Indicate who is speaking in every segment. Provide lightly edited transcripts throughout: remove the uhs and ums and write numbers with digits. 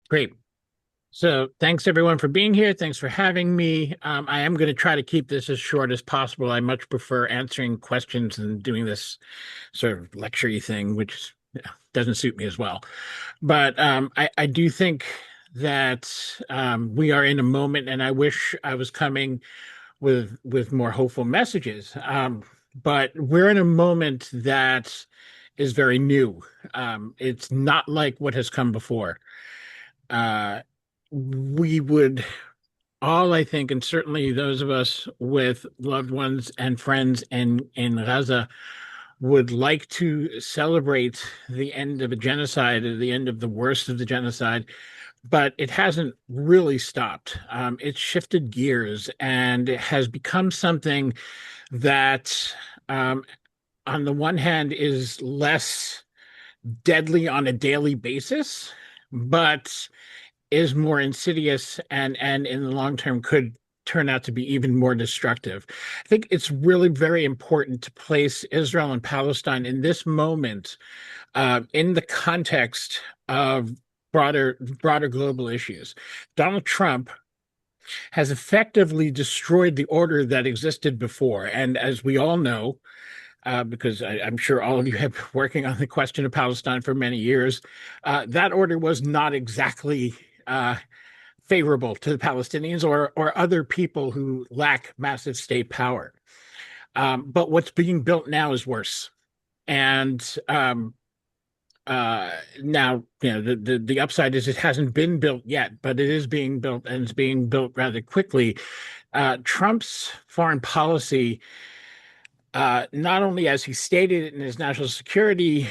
Speaker 1: Great. So thanks everyone for being here. Thanks for having me. I am going to try to keep this as short as possible. I much prefer answering questions than doing this sort of lecture-y thing, which doesn't suit me as well. But I do think that we are in a moment, and I wish I was coming with more hopeful messages. But we're in a moment that is very new. It's not like what has come before. Uh, we would all, I think, and certainly those of us with loved ones and friends in Gaza would like to celebrate the end of a genocide, or the end of the worst of the genocide, but it hasn't really stopped. It's shifted gears and it has become something that, on the one hand, is less deadly on a daily basis, but is more insidious and in the long term could turn out to be even more destructive. I think it's really very important to place Israel and Palestine in this moment in the context of broader global issues. Donald Trump has effectively destroyed the order that existed before, and as we all know, because I'm sure all of you have been working on the question of Palestine for many years, that order was not exactly favorable to the Palestinians or other people who lack massive state power. But what's being built now is worse. And now, the upside is it hasn't been built yet, but it is being built, and it's being built rather quickly. Trump's foreign policy, not only as he stated it in his national security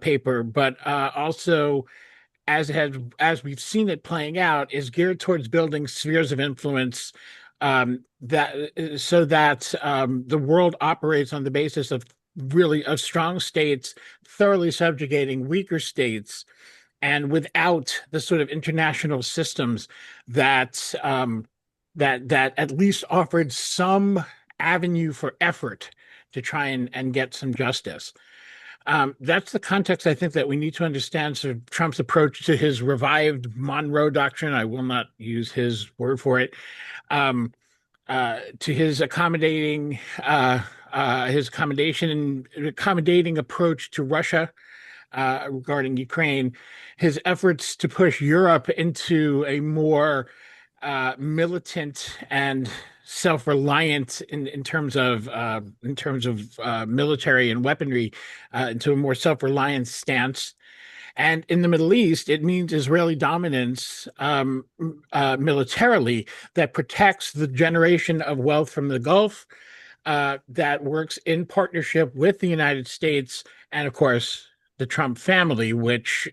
Speaker 1: paper, but also as we've seen it playing out, is geared towards building spheres of influence, that so that the world operates on the basis of really of strong states thoroughly subjugating weaker states, and without the sort of international systems that that at least offered some avenue for effort to try and get some justice. That's the context I think that we need to understand sort of Trump's approach to his revived Monroe Doctrine. I will not use his word for it. To his accommodating approach to Russia regarding Ukraine, his efforts to push Europe into a more militant and self-reliant in terms of military and weaponry, into a more self-reliant stance. And in the Middle East, it means Israeli dominance, militarily, that protects the generation of wealth from the Gulf, that works in partnership with the United States and, of course, the Trump family, which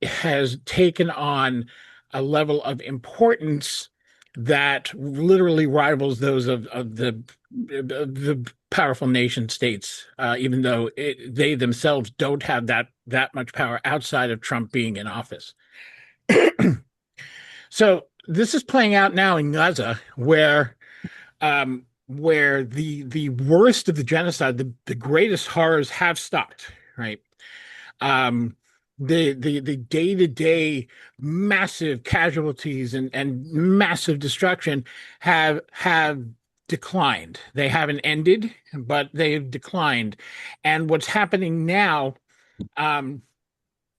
Speaker 1: has taken on a level of importance that literally rivals those of the powerful nation states, even though they themselves don't have that much power outside of Trump being in office. So this is playing out now in Gaza, where the worst of the genocide, the greatest horrors have stopped, right? Um, the day-to-day massive casualties and massive destruction have declined. They haven't ended, but they've declined. And what's happening now, um,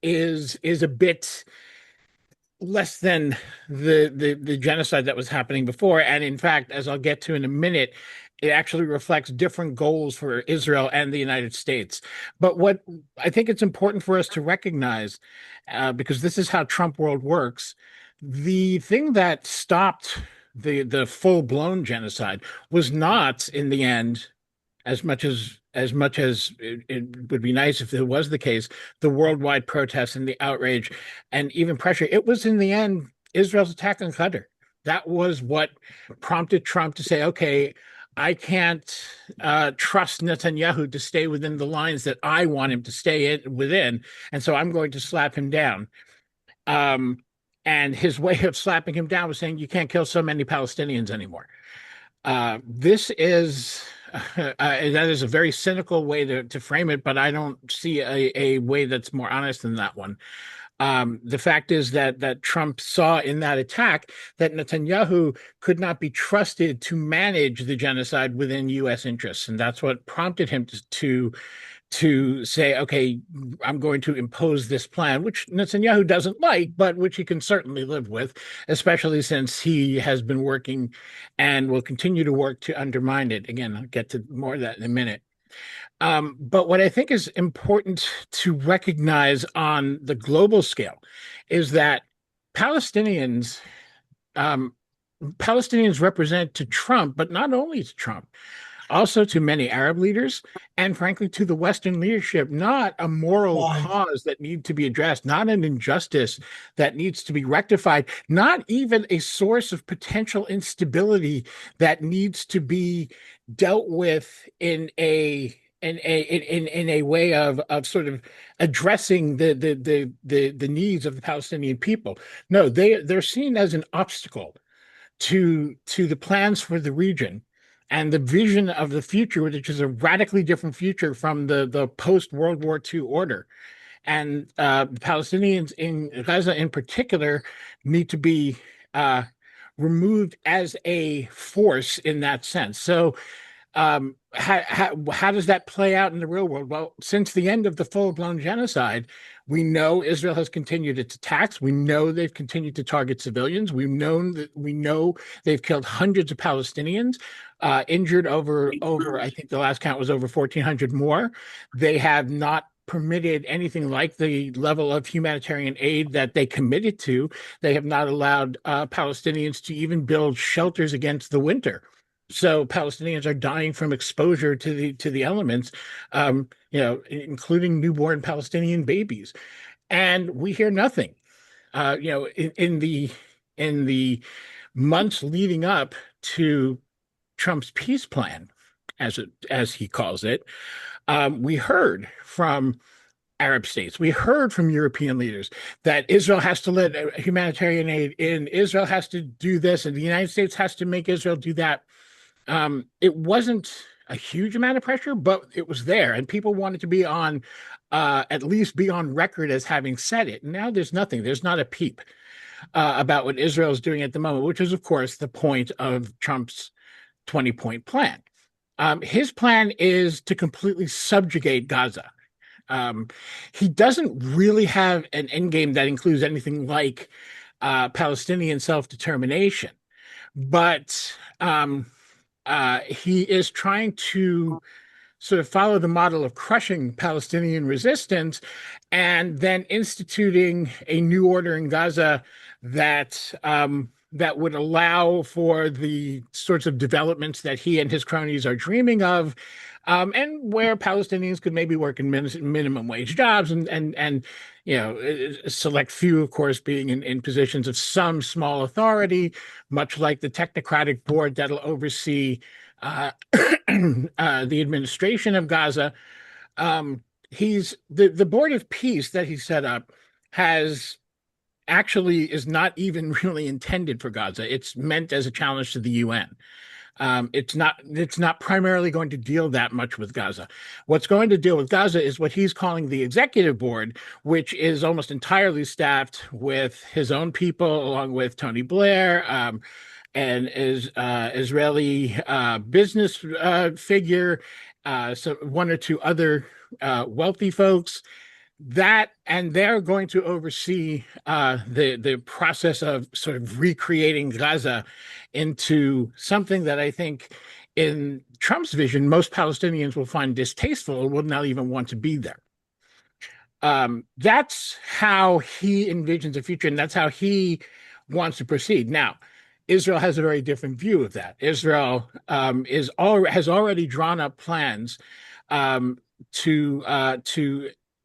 Speaker 1: is a bit less than the genocide that was happening before. And in fact, as I'll get to in a minute, it actually reflects different goals for Israel and the United States. But what I think it's important for us to recognize, because this is how Trump world works, the thing that stopped the full-blown genocide was not, in the end, as much as it would be nice if it was the case, the worldwide protests and the outrage and even pressure. It was, in the end, Israel's attack on Qatar. That was what prompted Trump to say, okay, I can't trust Netanyahu to stay within the lines that I want him to within, and so I'm going to slap him down. Um, and his way of slapping him down was saying, you can't kill so many Palestinians anymore. This is that is a very cynical way to frame it, but I don't see a way that's more honest than that one. The fact is that Trump saw in that attack that Netanyahu could not be trusted to manage the genocide within U.S. interests, and that's what prompted him to say, okay, I'm going to impose this plan, which Netanyahu doesn't like, but which he can certainly live with, especially since he has been working and will continue to work to undermine it. Again, I'll get to more of that in a minute. But what I think is important to recognize on the global scale is that Palestinians, um, Palestinians represent to Trump, but not only to Trump, also to many Arab leaders, and frankly to the Western leadership, not a moral cause that need to be addressed, not an injustice that needs to be rectified, not even a source of potential instability that needs to be dealt with in a way of sort of addressing the needs of the Palestinian people. No, they're seen as an obstacle to the plans for the region and the vision of the future, which is a radically different future from the post World War II order. And Palestinians in Gaza, in particular, need to be removed as a force in that sense. So how does that play out in the real world? Well, since the end of the full-blown genocide, we know Israel has continued its attacks. We know they've continued to target civilians. We know they've killed hundreds of Palestinians, injured over I think the last count was over 1,400 more. They have not permitted anything like the level of humanitarian aid that they committed to. They have not allowed Palestinians to even build shelters against the winter. So Palestinians are dying from exposure to the elements, including newborn Palestinian babies, and we hear nothing. In the months leading up to Trump's peace plan, as he calls it, we heard from Arab states. We heard from European leaders that Israel has to let humanitarian aid in. Israel has to do this, and the United States has to make Israel do that. It wasn't a huge amount of pressure, but it was there, and people wanted to be on, at least be on record as having said it. And now there's nothing. There's not a peep about what Israel is doing at the moment, which is, of course, the point of Trump's 20-point plan. His plan is to completely subjugate Gaza. He doesn't really have an endgame that includes anything like Palestinian self-determination, but he is trying to sort of follow the model of crushing Palestinian resistance and then instituting a new order in Gaza that that would allow for the sorts of developments that he and his cronies are dreaming of, and where Palestinians could maybe work in minimum wage jobs and a select few, of course, being in positions of some small authority, much like the technocratic board that'll oversee the administration of Gaza. He's the Board of Peace that he set up has actually is not even really intended for Gaza. It's meant as a challenge to the UN. It's not primarily going to deal that much with Gaza. What's going to deal with Gaza is what he's calling the executive board, which is almost entirely staffed with his own people, along with Tony Blair, and is Israeli business figure, so one or two other wealthy folks. And they're going to oversee the process of sort of recreating Gaza into something that I think, in Trump's vision, most Palestinians will find distasteful and will not even want to be there. That's how he envisions the future, and that's how he wants to proceed. Now, Israel has a very different view of that. Israel has already drawn up plans to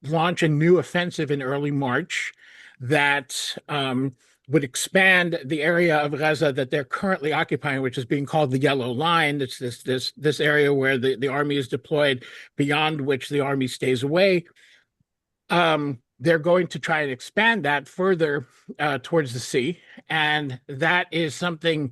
Speaker 1: launch a new offensive in early March that would expand the area of Gaza that they're currently occupying, which is being called the Yellow Line. It's this area where the army is deployed, beyond which the army stays away. They're going to try and expand that further towards the sea, and that is something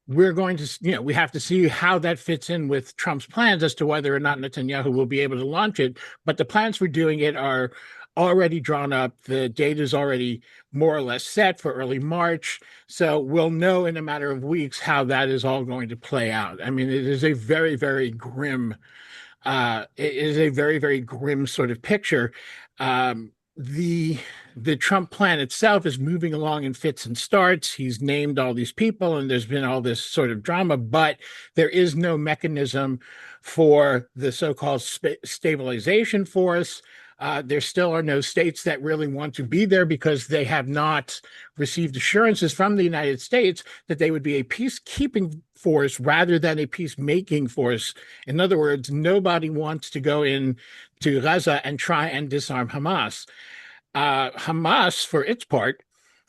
Speaker 1: we're going to, we have to see how that fits in with Trump's plans as to whether or not Netanyahu will be able to launch it. But the plans for doing it are already drawn up. The date is already more or less set for early March. So we'll know in a matter of weeks how that is all going to play out. I mean, it is a very, very grim it is a very, very grim sort of picture. The Trump plan itself is moving along in fits and starts. He's named all these people, and there's been all this sort of drama, but there is no mechanism for the so-called stabilization force. There still are no states that really want to be there because they have not received assurances from the United States that they would be a peacekeeping force rather than a peacemaking force. In other words, nobody wants to go in to Gaza and try and disarm Hamas. Hamas, for its part,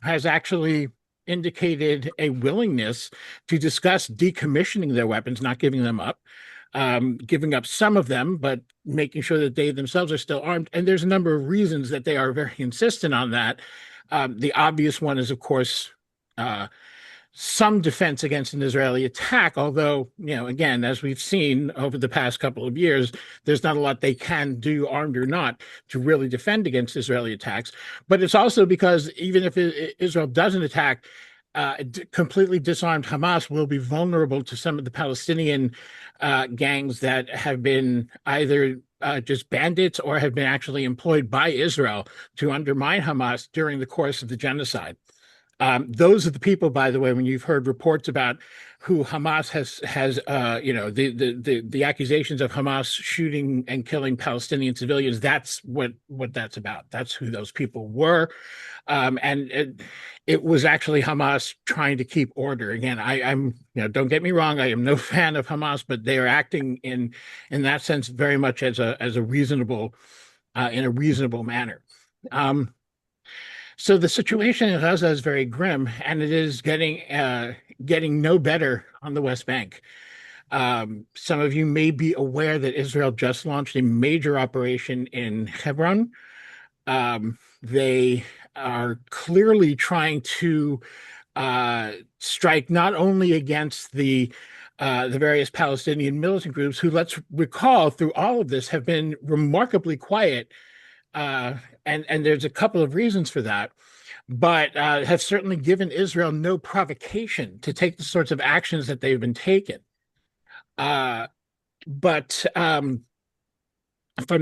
Speaker 1: has actually indicated a willingness to discuss decommissioning their weapons, not giving them up, giving up some of them, but making sure that they themselves are still armed. And there's a number of reasons that they are very insistent on that. The obvious one is, of course, some defense against an Israeli attack, although, again, as we've seen over the past couple of years, there's not a lot they can do, armed or not, to really defend against Israeli attacks. But it's also because even if Israel doesn't attack, completely disarmed Hamas will be vulnerable to some of the Palestinian gangs that have been either just bandits or have been actually employed by Israel to undermine Hamas during the course of the genocide. Those are the people, by the way, when you've heard reports about who Hamas has the accusations of Hamas shooting and killing Palestinian civilians, that's what that's about. That's who those people were. And it was actually Hamas trying to keep order. Again, I'm don't get me wrong, I am no fan of Hamas, but they are acting in that sense very much as a reasonable in a reasonable manner. So the situation in Gaza is very grim, and it is getting no better on the West Bank. Some of you may be aware that Israel just launched a major operation in Hebron. They are clearly trying to strike not only against the various Palestinian militant groups, who, let's recall, through all of this, have been remarkably quiet. And there's a couple of reasons for that, but have certainly given Israel no provocation to take the sorts of actions that they've been taking. But from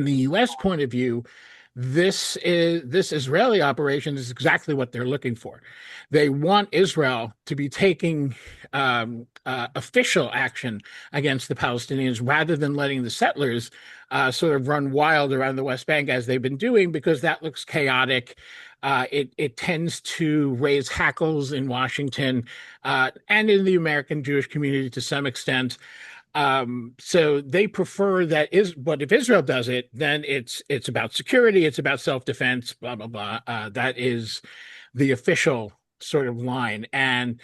Speaker 1: the U.S. point of view, this Israeli operation is exactly what they're looking for. They want Israel to be taking official action against the Palestinians rather than letting the settlers sort of run wild around the West Bank as they've been doing, because that looks chaotic. It tends to raise hackles in Washington and in the American Jewish community to some extent. So they prefer that but if Israel does it, then it's about security, it's about self-defense, blah, blah, blah. That is the official sort of line. And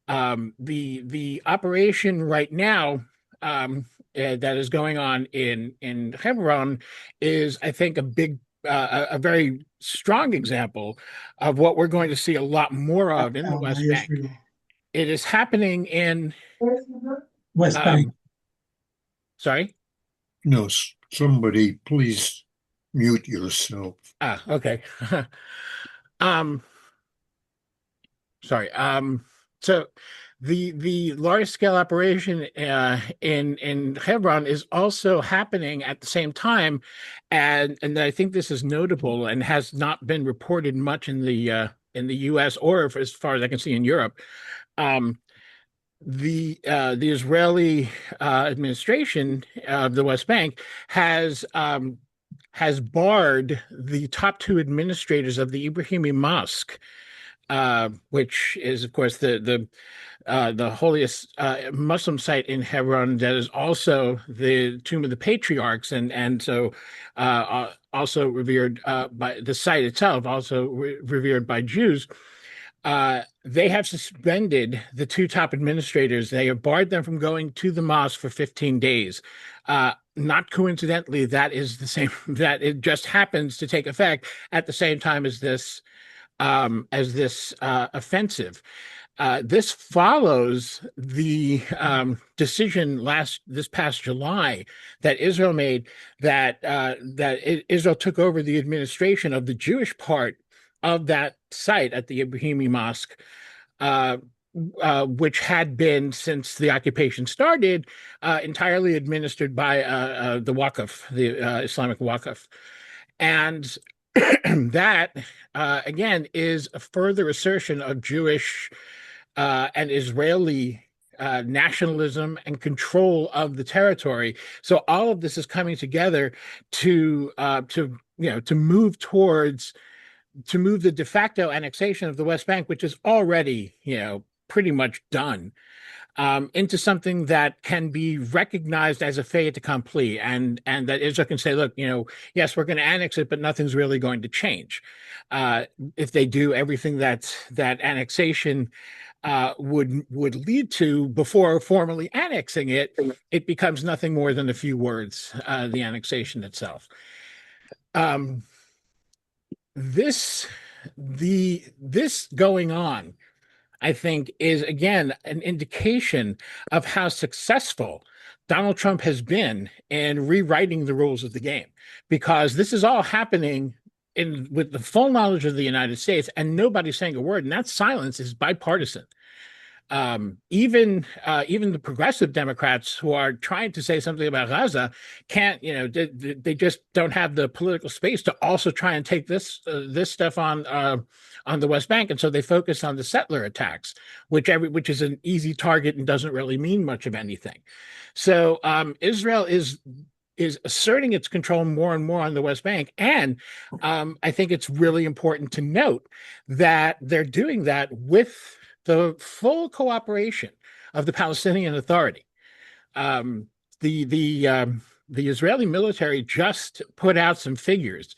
Speaker 1: the operation right now that is going on in Hebron is, I think, a very strong example of what we're going to see a lot more of in the West Bank. It is happening in
Speaker 2: West Bank.
Speaker 1: Sorry?
Speaker 3: No, somebody please mute yourself.
Speaker 1: Okay. Sorry. So the large scale operation in Hebron is also happening at the same time, and I think this is notable and has not been reported much in the U.S. or, as far as I can see, in Europe. The Israeli administration of the West Bank has barred the top two administrators of the Ibrahimi Mosque, which is, of course, the holiest Muslim site in Hebron. That is also the tomb of the patriarchs, and so also revered by the site itself, also revered by Jews. They have suspended the two top administrators. They have barred them from going to the mosque for 15 days. Not coincidentally, that is the same, that it just happens to take effect at the same time as this offensive. This follows the decision this past July that Israel made that Israel took over the administration of the Jewish part of that site at the Ibrahimi Mosque, uh, which had been, since the occupation started, entirely administered by the Waqf, the Islamic Waqf. And that, again, is a further assertion of Jewish and Israeli nationalism and control of the territory. So all of this is coming together to move the de facto annexation of the West Bank, which is already pretty much done, into something that can be recognized as a fait accompli, and that Israel can say, look, yes, we're going to annex it, but nothing's really going to change. If they do everything that annexation would lead to before formally annexing it, it becomes nothing more than a few words, the annexation itself. This going on, I think, is again an indication of how successful Donald Trump has been in rewriting the rules of the game, because this is all happening with the full knowledge of the United States, and nobody's saying a word, and that silence is bipartisan. Even the progressive Democrats who are trying to say something about Gaza can't, they just don't have the political space to also try and take this stuff on the West Bank, and so they focus on the settler attacks, which is an easy target and doesn't really mean much of anything. So Israel is asserting its control more and more on the West Bank, and I think it's really important to note that they're doing that with the full cooperation of the Palestinian Authority. The Israeli military just put out some figures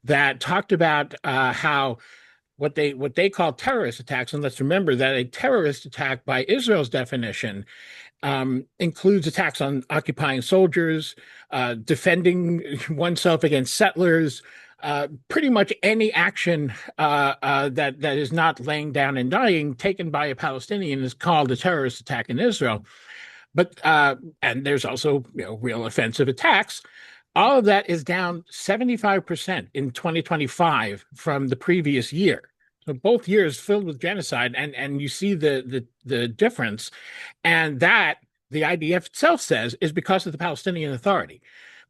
Speaker 1: that talked about how what they call terrorist attacks, and let's remember that a terrorist attack, by Israel's definition, includes attacks on occupying soldiers, defending oneself against settlers. Pretty much any action that is not laying down and dying taken by a Palestinian is called a terrorist attack in Israel. But and there's also real offensive attacks. All of that is down 75% in 2025 from the previous year. So both years filled with genocide, and you see the difference, and that the IDF itself says is because of the Palestinian Authority,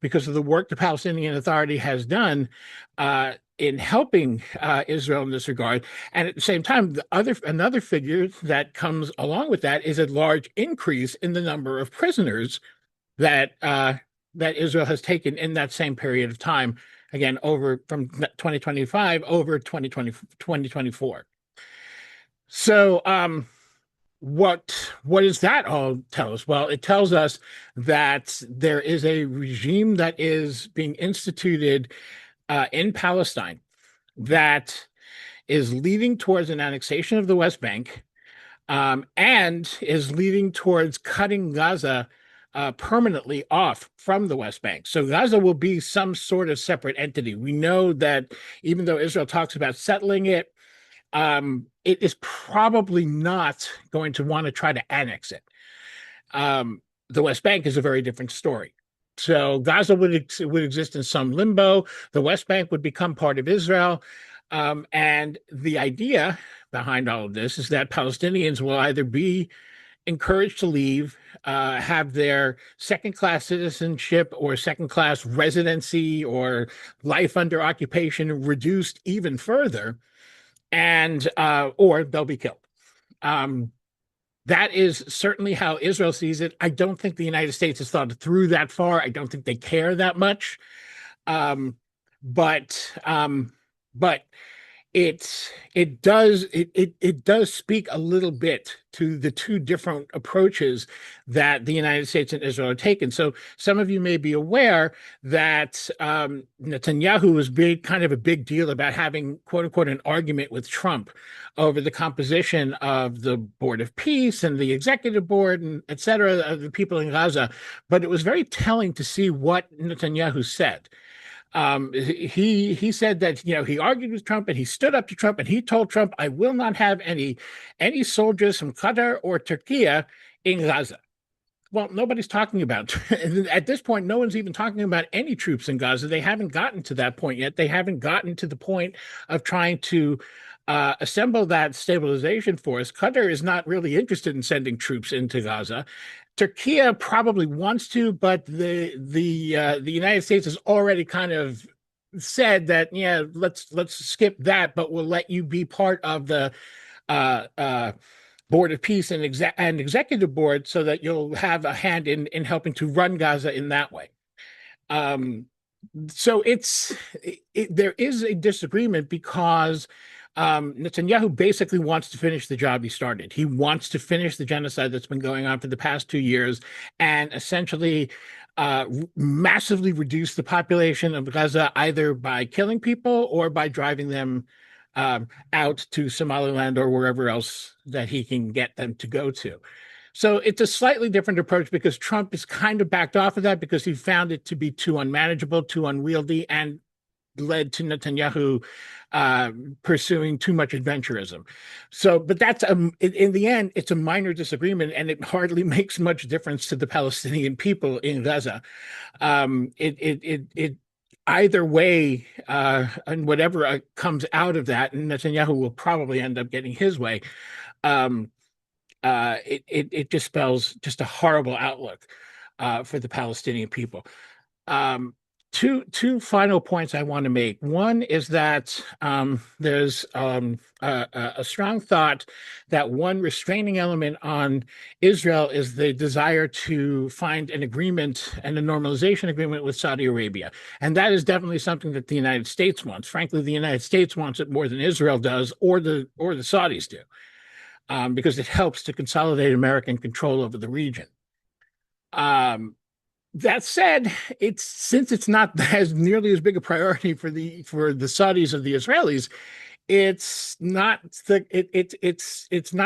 Speaker 1: because of the work the Palestinian Authority has done in helping Israel in this regard. And at the same time, another figure that comes along with that is a large increase in the number of prisoners that Israel has taken in that same period of time, again, over from 2025 over 2024. So what does that all tell us? Well, it tells us that there is a regime that is being instituted in Palestine that is leading towards an annexation of the West Bank, and is leading towards cutting Gaza permanently off from the West Bank. So Gaza will be some sort of separate entity. We know that even though Israel talks about settling it, it is probably not going to want to try to annex it. The West Bank is a very different story. So Gaza would exist in some limbo. The West Bank would become part of Israel. And the idea behind all of this is that Palestinians will either be encouraged to leave, have their second-class citizenship or second-class residency or life under occupation reduced even further, and or they'll be killed. That is certainly how Israel sees it. I don't think the United States has thought it through that far. I don't think they care that much. But it does speak a little bit to the two different approaches that the United States and Israel are taking. So some of you may be aware that Netanyahu was kind of a big deal about having, quote unquote, an argument with Trump over the composition of the Board of Peace and the executive board and et cetera, of the people in Gaza. But it was very telling to see what Netanyahu said. He said that he argued with Trump and he stood up to Trump and he told Trump, "I will not have any soldiers from Qatar or Turkey in Gaza." Well, nobody's talking about at this point. No one's even talking about any troops in Gaza. They haven't gotten to that point yet. They haven't gotten to the point of trying to assemble that stabilization force. Qatar is not really interested in sending troops into Gaza. Turkey probably wants to, but the United States has already kind of said that, yeah, let's skip that, but we'll let you be part of the uh, uh, board of peace and executive board so that you'll have a hand in helping to run Gaza in that way. Um, so there is a disagreement because Netanyahu basically wants to finish the job he started. He wants to finish the genocide that's been going on for the past 2 years and essentially massively reduce the population of Gaza either by killing people or by driving them out to Somaliland or wherever else that he can get them to go to. So it's a slightly different approach because Trump has kind of backed off of that because he found it to be too unmanageable, too unwieldy, and led to Netanyahu pursuing too much adventurism. So, but that's in the end, it's a minor disagreement, and it hardly makes much difference to the Palestinian people in Gaza. It either way, and whatever comes out of that, and Netanyahu will probably end up getting his way. It just spells just a horrible outlook for the Palestinian people. Um, two final points I want to make. One is that there's a strong thought that one restraining element on Israel is the desire to find an agreement and a normalization agreement with Saudi Arabia. And that is definitely something that the United States wants. Frankly, the United States wants it more than Israel does or the Saudis do, because it helps to consolidate American control over the region. That said, since it's not as nearly as big a priority for the Saudis or the Israelis, it's not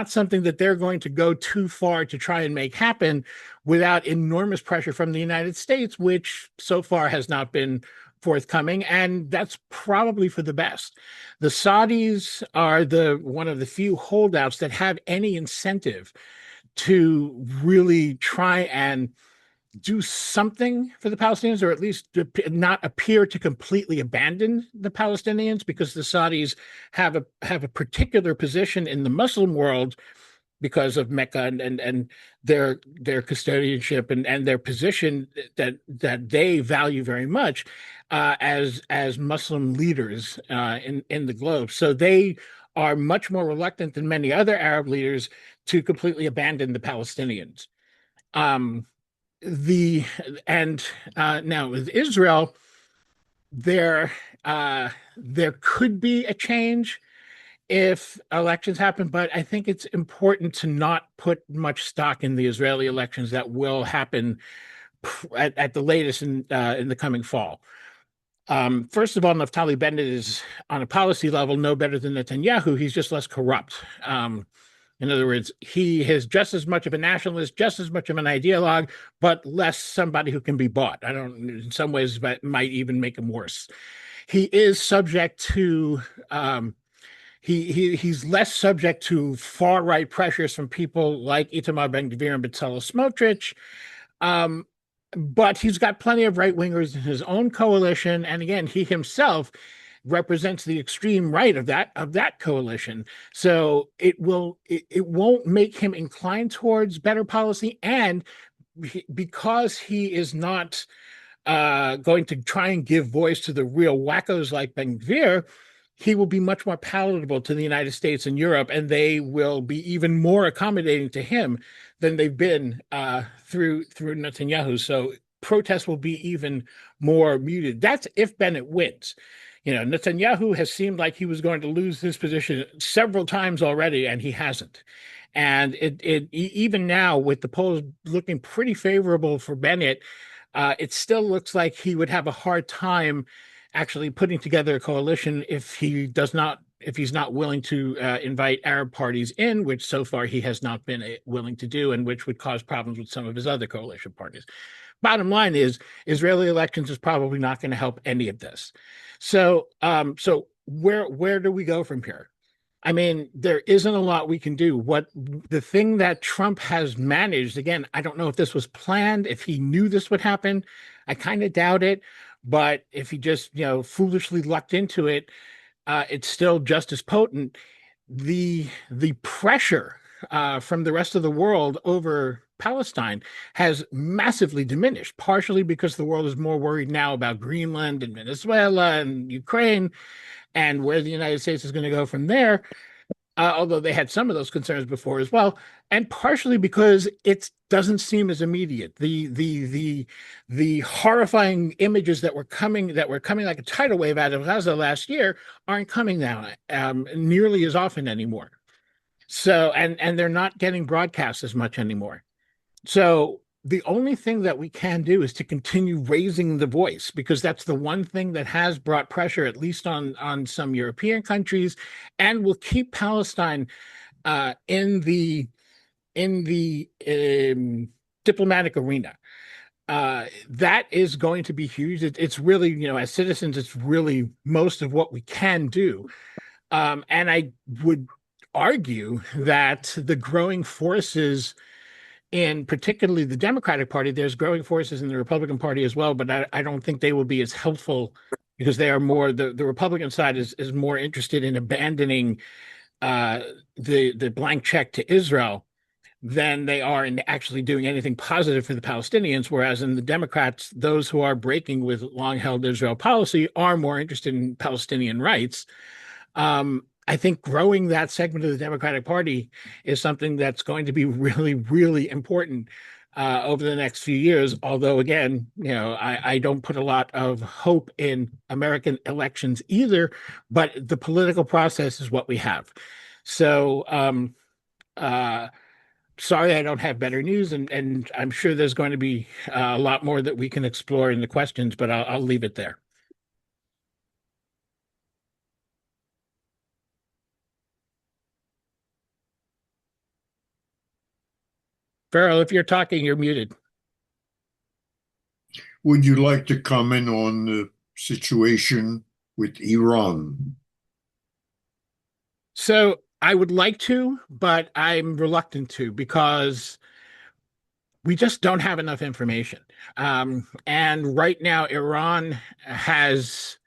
Speaker 1: something that they're going to go too far to try and make happen without enormous pressure from the United States, which so far has not been forthcoming, and that's probably for the best. The Saudis are one of the few holdouts that have any incentive to really try and do something for the Palestinians, or at least not appear to completely abandon the Palestinians, because the Saudis have a particular position in the Muslim world because of Mecca and their custodianship and their position that they value very much as Muslim leaders in the globe. So they are much more reluctant than many other Arab leaders to completely abandon the Palestinians. Um, the and Now with Israel, there could be a change if elections happen, but I think it's important to not put much stock in the Israeli elections that will happen at the latest in the coming fall. First of all, Naftali Bennett is on a policy level no better than Netanyahu. He's just less corrupt. In other words, he is just as much of a nationalist, just as much of an ideologue, but less somebody who can be bought. In some ways, that might even make him worse. He is subject to, he's less subject to far right pressures from people like Itamar Ben-Gvir and Bezalel Smotrich. But he's got plenty of right wingers in his own coalition. And again, he himself represents the extreme right of that coalition. So it won't make him inclined towards better policy. And because he is not going to try and give voice to the real wackos like Ben-Gvir, he will be much more palatable to the United States and Europe, and they will be even more accommodating to him than they've been through Netanyahu. So protests will be even more muted. That's if Bennett wins. Netanyahu has seemed like he was going to lose his position several times already, and he hasn't. And even now, with the polls looking pretty favorable for Bennett, it still looks like he would have a hard time actually putting together a coalition if he's not willing to invite Arab parties in, which so far he has not been willing to do, and which would cause problems with some of his other coalition parties. bottom line is Israeli elections is probably not going to help any of this. So where do we go from here? I mean, there isn't a lot we can do. What the thing that Trump has managed, again, I don't know if this was planned, if he knew this would happen. I kind of doubt it. But if he just, foolishly lucked into it, it's still just as potent. The pressure from the rest of the world over Palestine has massively diminished, partially because the world is more worried now about Greenland and Venezuela and Ukraine and where the United States is going to go from there, although they had some of those concerns before as well, and partially because it doesn't seem as immediate. The horrifying images that were coming like a tidal wave out of Gaza last year aren't coming now nearly as often anymore. So and they're not getting broadcast as much anymore. So the only thing that we can do is to continue raising the voice, because that's the one thing that has brought pressure, at least on some European countries, and will keep Palestine in the diplomatic arena. That is going to be huge. It's really, as citizens, it's really most of what we can do. And I would argue that the growing forces in particularly the Democratic Party, there's growing forces in the Republican Party as well, but I don't think they will be as helpful because they are more, the Republican side is more interested in abandoning the blank check to Israel than they are in actually doing anything positive for the Palestinians. Whereas in the Democrats, those who are breaking with long-held Israel policy are more interested in Palestinian rights. I think growing that segment of the Democratic Party is something that's going to be really, really important over the next few years. Although, again, I don't put a lot of hope in American elections either, but the political process is what we have. So, sorry, I don't have better news, and I'm sure there's going to be a lot more that we can explore in the questions, but I'll leave it there. Farrell, if you're talking, you're muted.
Speaker 3: Would you like to comment on the situation with Iran?
Speaker 1: So I would like to, but I'm reluctant to because we just don't have enough information. And right now, Iran has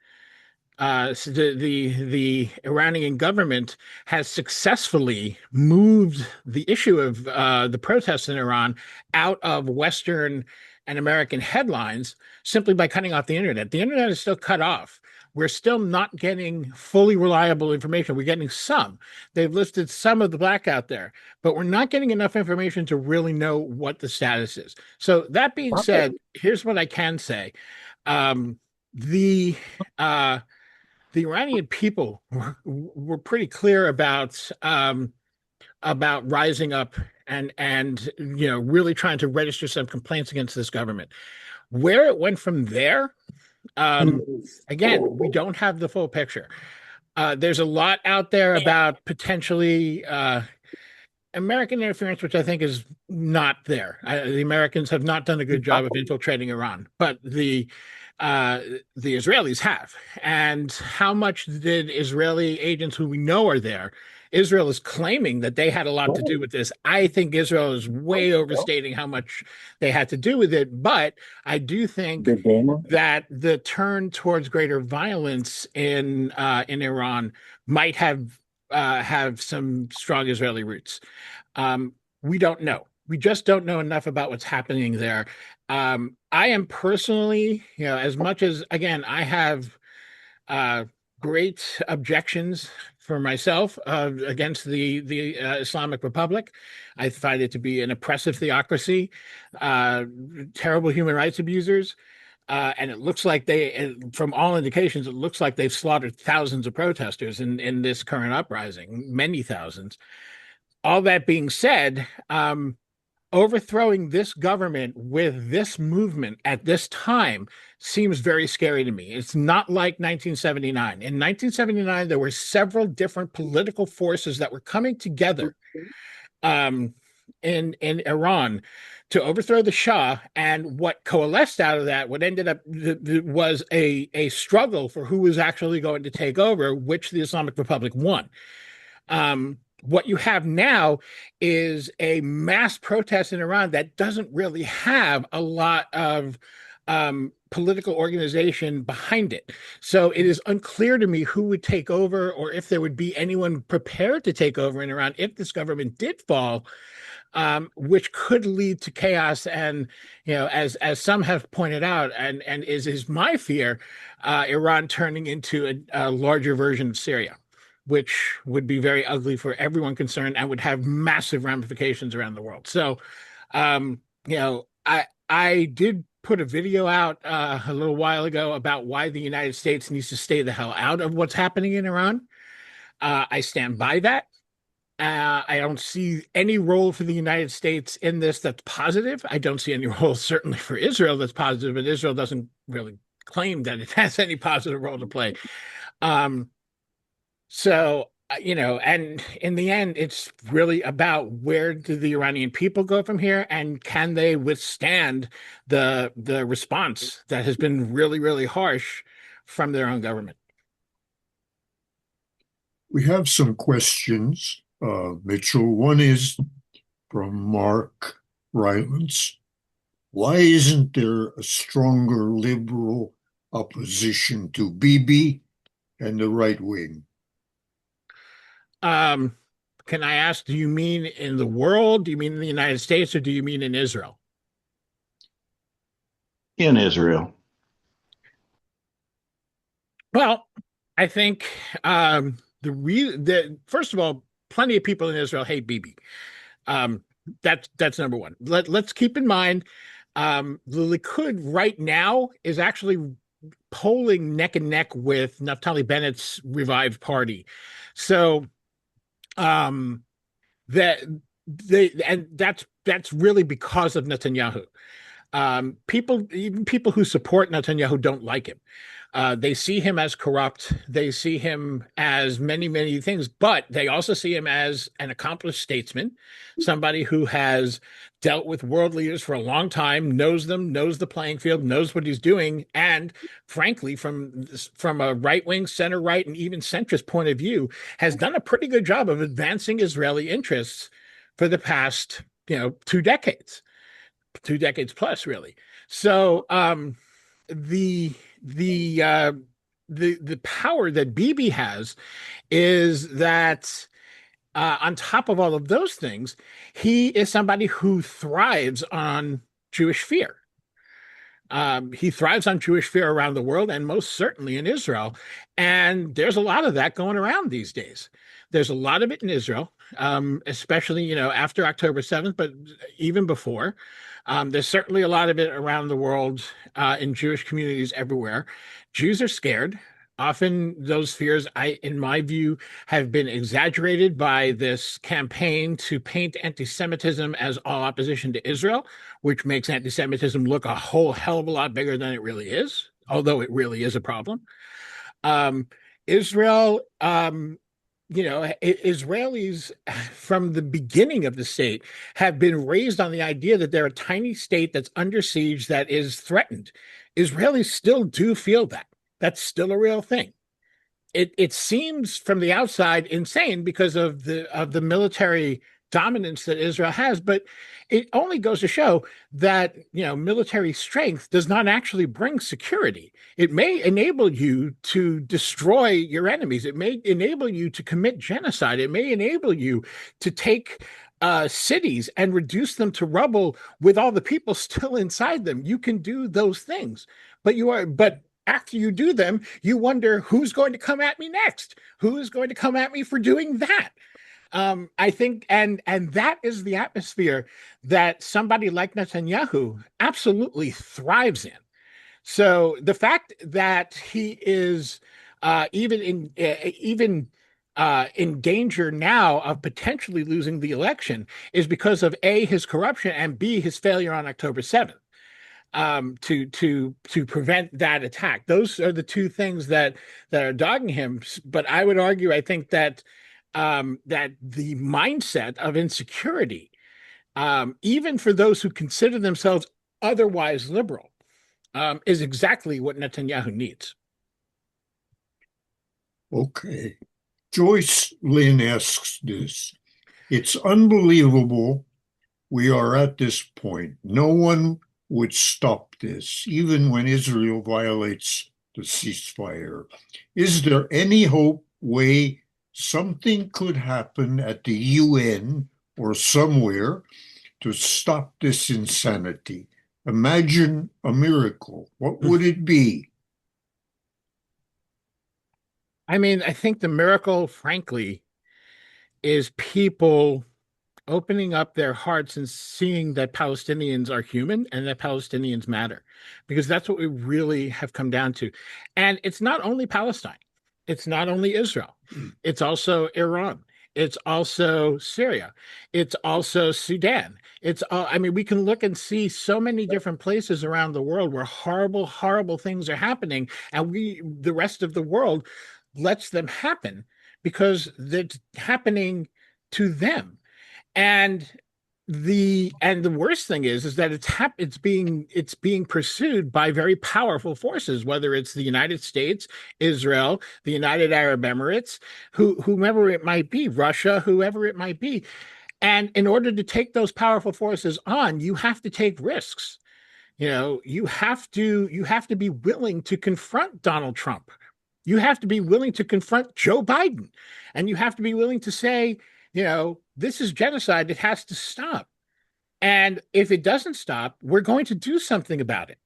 Speaker 1: so the Iranian government has successfully moved the issue of the protests in Iran out of Western and American headlines simply by cutting off the internet. The internet is still cut off. We're still not getting fully reliable information. We're getting some. They've listed some of the blackout there, but we're not getting enough information to really know what the status is. So that being said, here's what I can say. Um, the the Iranian people were pretty clear about rising up and really trying to register some complaints against this government. Where it went from there, again, we don't have the full picture. There's a lot out there about potentially American interference, which I think is not there. The Americans have not done a good job of infiltrating Iran, but the Israelis have. And how much did Israeli agents who we know are there? Israel is claiming that they had a lot to do with this. I think Israel is way overstating how much they had to do with it, but I do think that the turn towards greater violence in Iran might have some strong Israeli roots. We don't know. We just don't know enough about what's happening there. I am personally, as much as, again, I have great objections for myself against the Islamic Republic. I find it to be an oppressive theocracy, terrible human rights abusers. And it looks like from all indications, it looks like they've slaughtered thousands of protesters in this current uprising, many thousands. All that being said, overthrowing this government with this movement at this time seems very scary to me. It's not like 1979. In 1979, there were several different political forces that were coming together in Iran to overthrow the Shah, and what coalesced out of that, what ended up was a struggle for who was actually going to take over, which the Islamic Republic won. What you have now is a mass protest in Iran that doesn't really have a lot of political organization behind it. So it is unclear to me who would take over, or if there would be anyone prepared to take over in Iran if this government did fall, which could lead to chaos. And as some have pointed out, and is my fear, Iran turning into a larger version of Syria, which would be very ugly for everyone concerned and would have massive ramifications around the world. So, I did put a video out a little while ago about why the United States needs to stay the hell out of what's happening in Iran. I stand by that. I don't see any role for the United States in this that's positive. I don't see any role, certainly, for Israel that's positive, and Israel doesn't really claim that it has any positive role to play. And in the end, it's really about where do the Iranian people go from here, and can they withstand the response that has been really, really harsh from their own government.
Speaker 3: We have some questions, Mitchell. One is from Mark Rylance. Why isn't there a stronger liberal opposition to Bibi and the right wing?
Speaker 1: Can I ask, do you mean in the world? Do you mean in the United States, or do you mean in Israel?
Speaker 4: In Israel.
Speaker 1: Well, I think first of all, plenty of people in Israel hate Bibi. That's number one. Let's keep in mind, the Likud right now is actually polling neck and neck with Naftali Bennett's revived party. So and that's really because of Netanyahu. Even people who support Netanyahu don't like him. They see him as corrupt. They see him as many, many things, but they also see him as an accomplished statesman, somebody who has dealt with world leaders for a long time, knows them, knows the playing field, knows what he's doing, and frankly, from a right-wing, center-right, and even centrist point of view, has done a pretty good job of advancing Israeli interests for the past, 2 decades plus, really. So the power that Bibi has is that on top of all of those things, he is somebody who thrives on Jewish fear. He thrives on Jewish fear around the world, and most certainly in Israel. And there's a lot of that going around these days. There's a lot of it in Israel, especially, after October 7th, but even before. There's certainly a lot of it around the world, in Jewish communities everywhere. Jews are scared. Often those fears, in my view, have been exaggerated by this campaign to paint anti-Semitism as all opposition to Israel, which makes anti-Semitism look a whole hell of a lot bigger than it really is, although it really is a problem. Israel, Israelis from the beginning of the state have been raised on the idea that they're a tiny state that's under siege, that is threatened. Israelis still do feel that. That's still a real thing. It seems from the outside insane because of the military dominance that Israel has, but it only goes to show that military strength does not actually bring security. It may enable you to destroy your enemies. It may enable you to commit genocide. It may enable you to take cities and reduce them to rubble with all the people still inside them. You can do those things, but after you do them, you wonder who's going to come at me next. Who is going to come at me for doing that? I think, and that is the atmosphere that somebody like Netanyahu absolutely thrives in. So the fact that he is even in danger now of potentially losing the election is because of A, his corruption, and B, his failure on October 7th. To prevent that attack. Those are the two things that are dogging him. But I would argue, I think that that the mindset of insecurity even for those who consider themselves otherwise liberal, is exactly what Netanyahu needs.
Speaker 3: Okay. Joyce Lynn asks this. It's unbelievable we are at this point. No one would stop this, even when Israel violates the ceasefire. Is there any hope, way something could happen at the UN or somewhere to stop this insanity? Imagine a miracle. What would it be?
Speaker 1: I mean, I think the miracle, frankly, is people opening up their hearts and seeing that Palestinians are human and that Palestinians matter, because that's what we really have come down to. And it's not only Palestine, it's not only Israel, it's also Iran. It's also Syria. It's also Sudan. I mean, we can look and see so many different places around the world where horrible, horrible things are happening. And the rest of the world, lets them happen because it's happening to them. And the worst thing is that it's being pursued by very powerful forces, whether it's the United States, Israel, the United Arab Emirates, whomever it might be, Russia, whoever it might be. And in order to take those powerful forces on, you have to take risks. You have to be willing to confront Donald Trump. You have to be willing to confront Joe Biden, and you have to be willing to say, this is genocide. It has to stop. And if it doesn't stop, we're going to do something about it.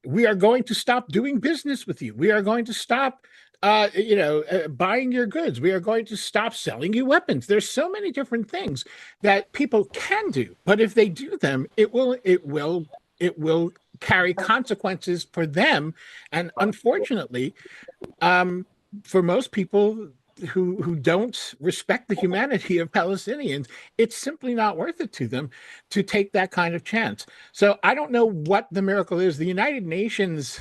Speaker 1: We are going to stop doing business with you. We are going to stop, buying your goods. We are going to stop selling you weapons. There's so many different things that people can do, but if they do them, it will carry consequences for them. And unfortunately, um, for most people who don't respect the humanity of Palestinians, it's simply not worth it to them to take that kind of chance. So I don't know what the miracle is. The United Nations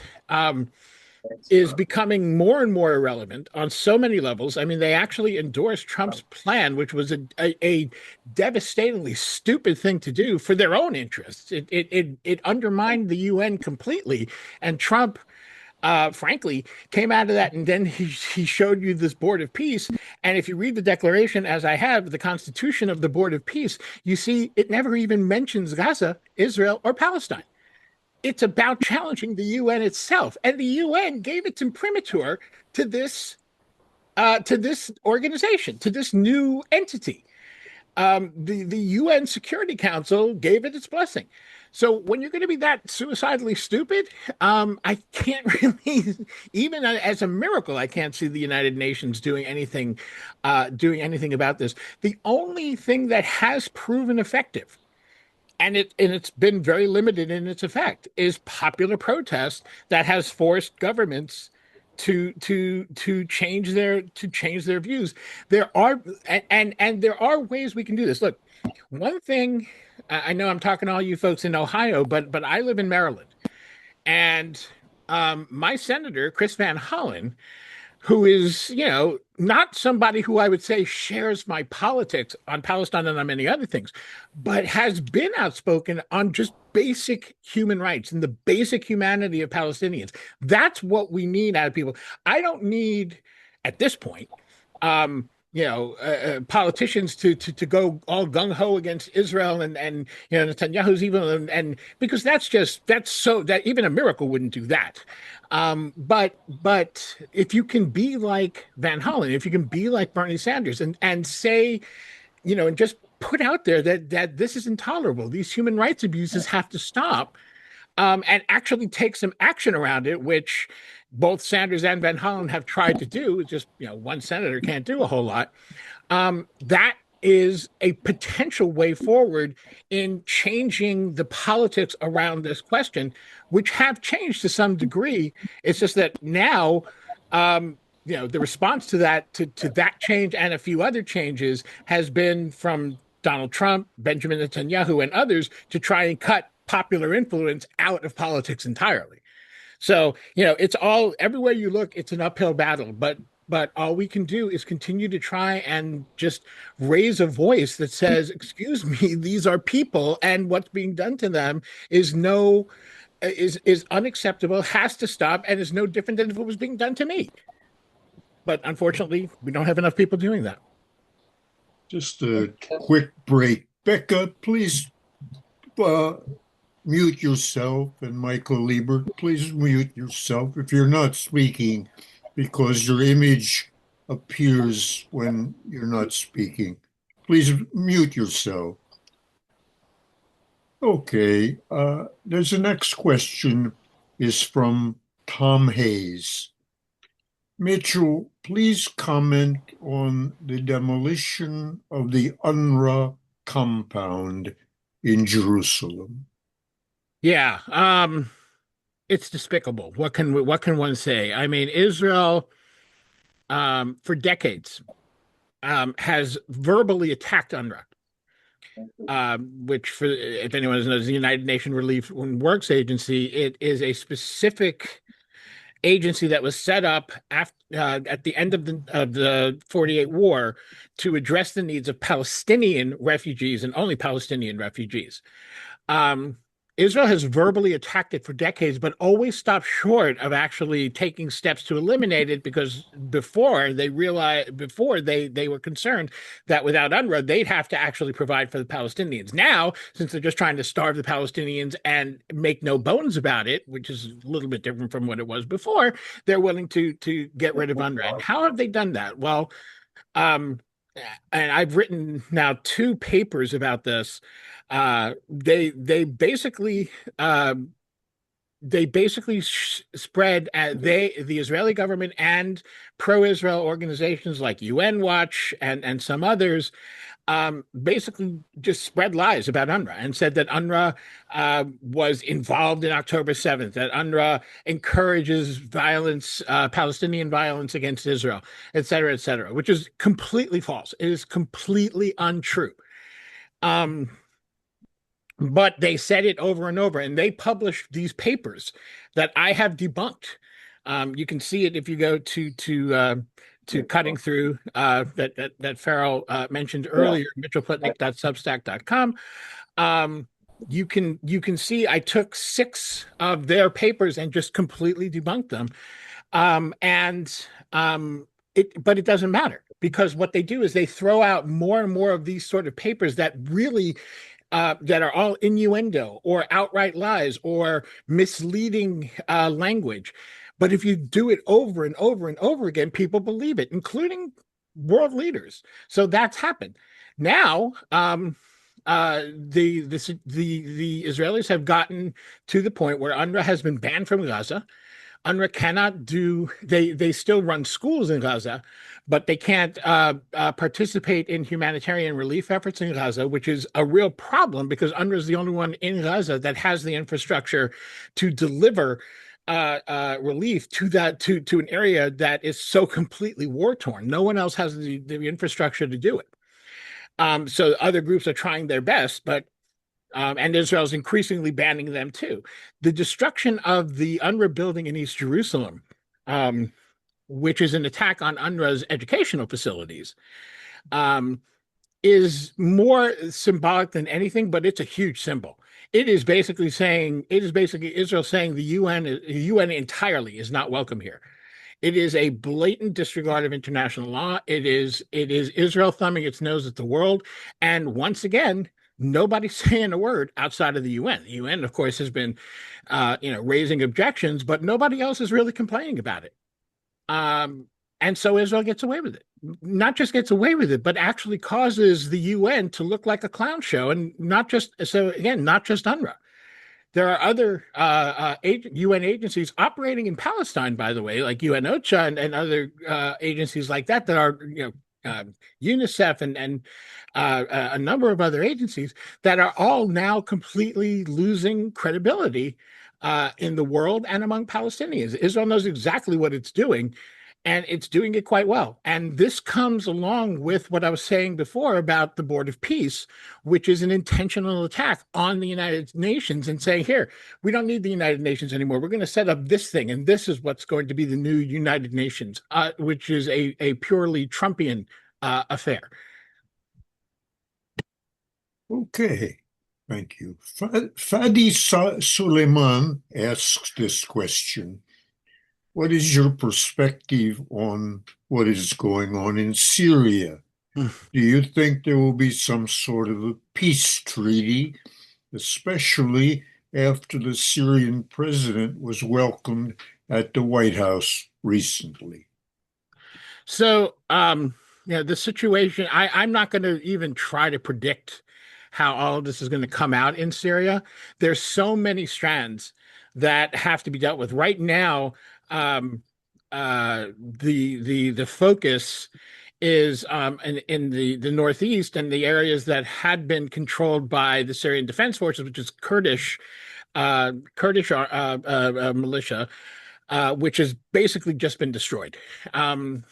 Speaker 1: is becoming more and more irrelevant on so many levels. I mean, they actually endorsed Trump's plan, which was a devastatingly stupid thing to do for their own interests. It undermined the UN completely, and Trump, frankly, came out of that, and then he showed you this Board of Peace. And if you read the declaration, as I have, the Constitution of the Board of Peace, you see it never even mentions Gaza, Israel, or Palestine. It's about challenging the UN itself, and the UN gave its imprimatur to this organization, to this new entity. The UN Security Council gave it its blessing. So when you're going to be that suicidally stupid, I can't really, even as a miracle, I can't see the United Nations doing anything about this. The only thing that has proven effective, and it's been very limited in its effect, is popular protest that has forced governments to change their views. There are and there are ways we can do this. Look, one thing, I know I'm talking to all you folks in Ohio, but I live in Maryland, and my senator Chris Van Hollen, who is, not somebody who I would say shares my politics on Palestine and on many other things, but has been outspoken on just basic human rights and the basic humanity of Palestinians. That's what we need out of people. I don't need, at this point, politicians to go all gung ho against Israel and Netanyahu's evil, and because that's so that even a miracle wouldn't do that. But if you can be like Van Hollen, if you can be like Bernie Sanders and say, and just put out there that this is intolerable, these human rights abuses have to stop, and actually take some action around it, which both Sanders and Van Hollen have tried to do. It's just, one senator can't do a whole lot. That is a potential way forward in changing the politics around this question, which have changed to some degree. It's just that now, the response to that change and a few other changes has been from Donald Trump, Benjamin Netanyahu, and others to try and cut popular influence out of politics entirely. So, it's all, everywhere you look, it's an uphill battle. But But all we can do is continue to try and just raise a voice that says, "Excuse me, these are people, and what's being done to them is no is unacceptable, has to stop, and is no different than if it was being done to me." But unfortunately, we don't have enough people doing that.
Speaker 3: Just a quick break. Becca, please uh, mute yourself, and Michael Liebert, please mute yourself if you're not speaking, because your image appears when you're not speaking. Please mute yourself. Okay, there's a next question is from Tom Hayes. Mitchell, please comment on the demolition of the UNRWA compound in Jerusalem.
Speaker 1: Yeah, it's despicable. What can one say? I mean, Israel, for decades, has verbally attacked UNRWA, which, for if anyone knows, the United Nations Relief and Works Agency. It is a specific agency that was set up after at the end of the 48 war to address the needs of Palestinian refugees and only Palestinian refugees. Um, Israel has verbally attacked it for decades, but always stopped short of actually taking steps to eliminate it, because before they were concerned that without UNRWA, they'd have to actually provide for the Palestinians. Now, since they're just trying to starve the Palestinians and make no bones about it, which is a little bit different from what it was before, they're willing to get rid of UNRWA. And how have they done that? Well, um, and I've written now two papers about this. They basically spread the Israeli government and pro-Israel organizations like UN Watch and some others, basically just spread lies about UNRWA and said that UNRWA was involved in October 7th, that UNRWA encourages violence, Palestinian violence against Israel, et cetera, which is completely false. It is completely untrue. Um, but they said it over and over, and they published these papers that I have debunked. You can see it if you go to Cutting Through, that Farrell mentioned earlier, mitchellplutnik.substack.com. You can see I took 6 of their papers and just completely debunked them. But it doesn't matter, because what they do is they throw out more and more of these sort of papers that really that are all innuendo or outright lies or misleading language. But if you do it over and over and over again, people believe it, including world leaders. So that's happened. Now, the Israelis have gotten to the point where UNRWA has been banned from Gaza. UNRWA cannot do, they still run schools in Gaza, but they can't participate in humanitarian relief efforts in Gaza, which is a real problem, because UNRWA is the only one in Gaza that has the infrastructure to deliver relief to an area that is so completely war torn. No one else has the infrastructure to do it. So other groups are trying their best, but and Israel's increasingly banning them too. The destruction of the UNRWA building in East Jerusalem, which is an attack on UNRWA's educational facilities, is more symbolic than anything, but it's a huge symbol. It is basically Israel saying the UN entirely is not welcome here. It is a blatant disregard of international law. It is Israel thumbing its nose at the world. And once again, nobody's saying a word outside of the UN. The UN, of course, has been, raising objections, but nobody else is really complaining about it. And so Israel gets away with it. Not just gets away with it, but actually causes the UN to look like a clown show. And not just UNRWA. There are other UN agencies operating in Palestine, by the way, like UN OCHA and other agencies like that are, UNICEF and a number of other agencies that are all now completely losing credibility in the world and among Palestinians. Israel knows exactly what it's doing, and it's doing it quite well. And this comes along with what I was saying before about the Board of Peace, which is an intentional attack on the United Nations and saying, here, we don't need the United Nations anymore. We're going to set up this thing, and this is what's going to be the new United Nations, which is a purely Trumpian affair.
Speaker 3: Okay, thank you. Fadi Suleiman asks this question. What is your perspective on what is going on in Syria? Do you think there will be some sort of a peace treaty, especially after the Syrian president was welcomed at the White House recently?
Speaker 1: So, the situation, I'm not going to even try to predict how all of this is going to come out in Syria. There's so many strands that have to be dealt with. Right now, the focus is in the northeast and the areas that had been controlled by the Syrian Defense Forces, which is Kurdish militia, which has basically just been destroyed. And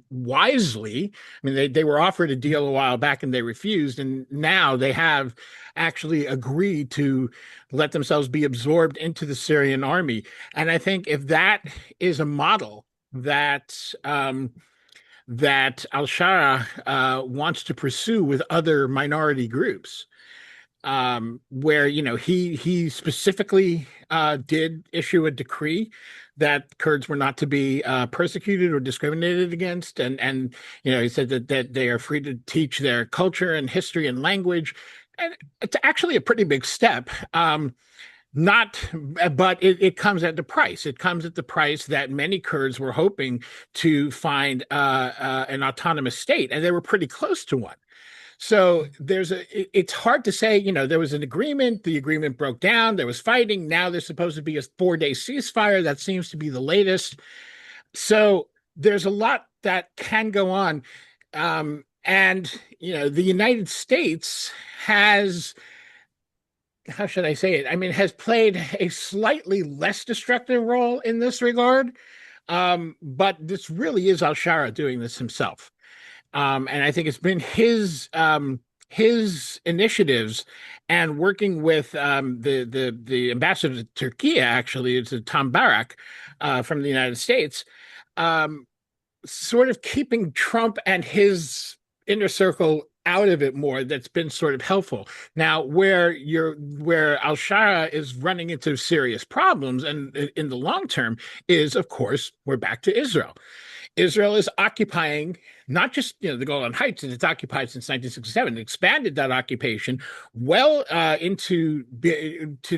Speaker 1: wisely, I mean, they were offered a deal a while back and they refused, and now they have actually agreed to let themselves be absorbed into the Syrian army. And I think if that is a model that al-Shara wants to pursue with other minority groups, where he specifically did issue a decree that Kurds were not to be persecuted or discriminated against, and he said that they are free to teach their culture and history and language, and it's actually a pretty big step. Not, but it comes at the price. It comes at the price that many Kurds were hoping to find an autonomous state, and they were pretty close to one. So it's hard to say, there was an agreement, the agreement broke down, there was fighting. Now there's supposed to be a 4-day ceasefire. That seems to be the latest. So there's a lot that can go on. And the United States has, how should I say it? I mean, has played a slightly less destructive role in this regard. But this really is al-Shara doing this himself. And I think it's been his initiatives and working with the ambassador to Turkey, actually, it's Tom Barak from the United States, sort of keeping Trump and his inner circle out of it more. That's been sort of helpful. Now, where al-Shara is running into serious problems, and in the long term, is, of course, we're back to Israel. Israel is occupying not just the Golan Heights, and it's occupied since 1967. It expanded that occupation well into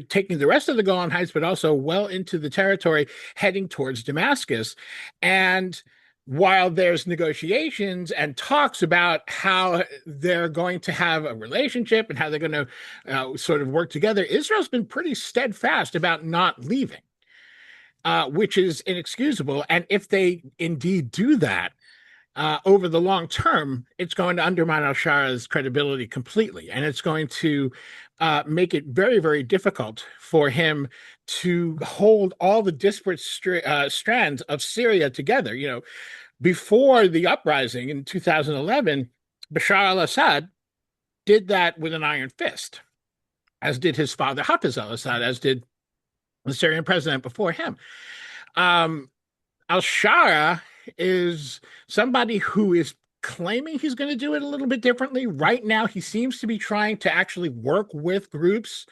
Speaker 1: taking the rest of the Golan Heights, but also well into the territory heading towards Damascus. And while there's negotiations and talks about how they're going to have a relationship and how they're going to sort of work together, Israel's been pretty steadfast about not leaving. Which is inexcusable. And if they indeed do that, over the long term, it's going to undermine al-Shara's credibility completely. And it's going to make it very, very difficult for him to hold all the disparate strands of Syria together. Before the uprising in 2011, Bashar al-Assad did that with an iron fist, as did his father, Hafez al-Assad, as did the Syrian president before him. Al-Shara is somebody who is claiming he's going to do it a little bit differently. Right now, he seems to be trying to actually work with groups.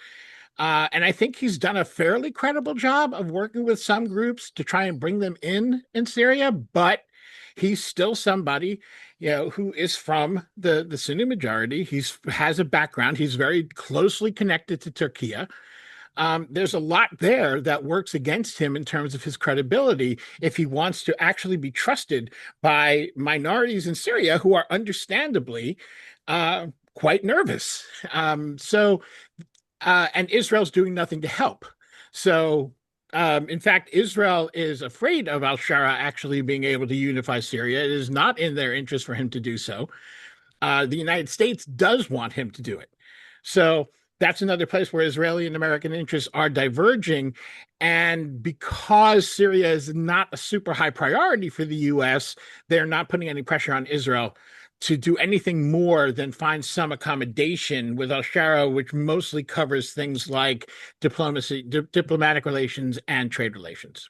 Speaker 1: And I think he's done a fairly credible job of working with some groups to try and bring them in Syria. But he's still somebody, who is from the Sunni majority. He has a background. He's very closely connected to Turkey. There's a lot there that works against him in terms of his credibility if he wants to actually be trusted by minorities in Syria who are understandably quite nervous. And Israel's doing nothing to help. So, in fact, Israel is afraid of al-Shara actually being able to unify Syria. It is not in their interest for him to do so. The United States does want him to do it. So, that's another place where Israeli and American interests are diverging. And because Syria is not a super high priority for the US, they're not putting any pressure on Israel to do anything more than find some accommodation with Al Shara, which mostly covers things like diplomacy, diplomatic relations, and trade relations.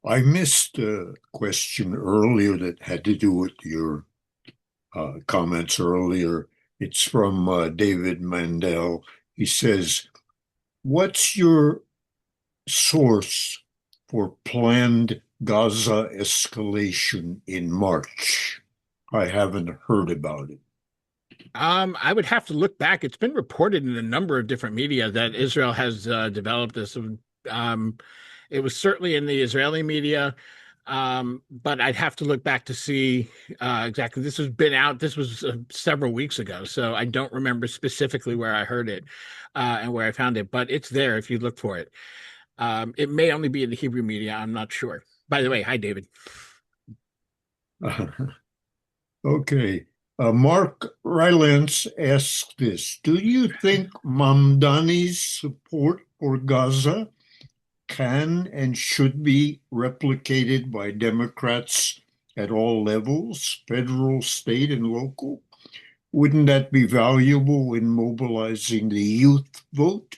Speaker 3: I missed a question earlier that had to do with your comments earlier. It's from David Mandel. He says, what's your source for planned Gaza escalation in March? I haven't heard about it.
Speaker 1: I would have to look back. It's been reported in a number of different media that Israel has developed this. It was certainly in the Israeli media, but I'd have to look back to see exactly. This has been out. This was several weeks ago, so I don't remember specifically where I heard it and where I found it. But it's there if you look for it. It may only be in the Hebrew media. I'm not sure. By the way, hi, David.
Speaker 3: Okay. Mark Rylance asks this. Do you think Mamdani's support for Gaza can and should be replicated by Democrats at all levels, federal, state, and local? Wouldn't that be valuable in mobilizing the youth vote?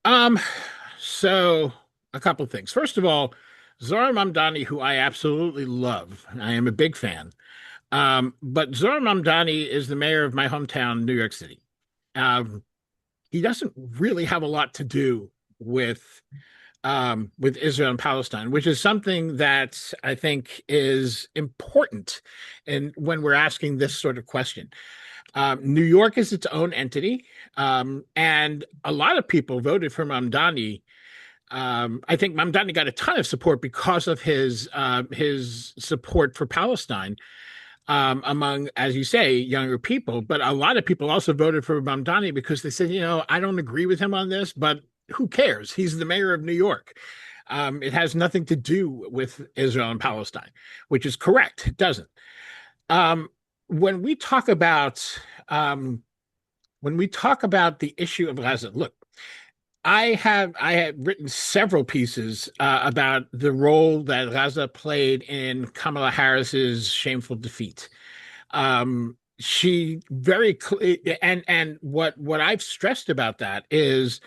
Speaker 1: Um, so a couple of things. First of all, Zohar Mamdani, who I absolutely love, I am a big fan. But Zohar Mamdani is the mayor of my hometown, New York City. He doesn't really have a lot to do with Israel and Palestine, which is something that I think is important and when we're asking this sort of question. New York is its own entity, and a lot of people voted for Mamdani. I think Mamdani got a ton of support because of his support for Palestine among, as you say, younger people. But a lot of people also voted for Mamdani because they said, I don't agree with him on this, but who cares? He's the mayor of New York. It has nothing to do with Israel and Palestine, which is correct. It doesn't. Um, when we talk about the issue of Gaza, look, I have written several pieces about the role that Gaza played in Kamala Harris's shameful defeat. She very and what I've stressed about that is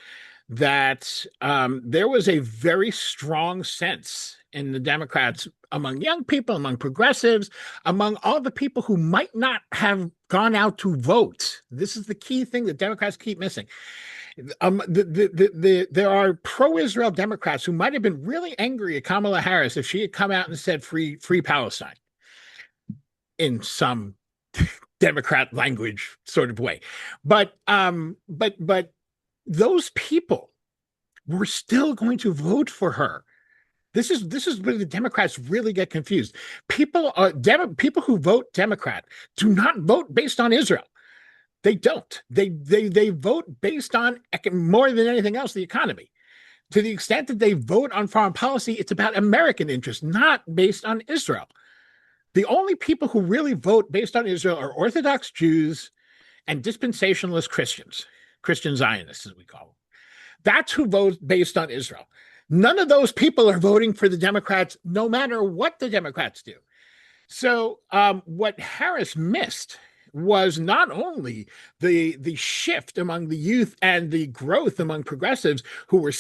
Speaker 1: that there was a very strong sense in the Democrats, among young people, among progressives, among all the people who might not have gone out to vote. This is the key thing that Democrats keep missing. There are pro-Israel Democrats who might have been really angry at Kamala Harris if she had come out and said free Palestine in some Democrat language sort of way. But those people were still going to vote for her. This is where the Democrats really get confused. People who vote Democrat do not vote based on Israel. They don't. They vote based on more than anything else the economy. To the extent that they vote on foreign policy, it's about American interests, not based on Israel. The only people who really vote based on Israel are Orthodox Jews and dispensationalist Christians, Christian Zionists, as we call them. That's who votes based on Israel. None of those people are voting for the Democrats, no matter what the Democrats do. So what Harris missed was not only the shift among the youth and the growth among progressives who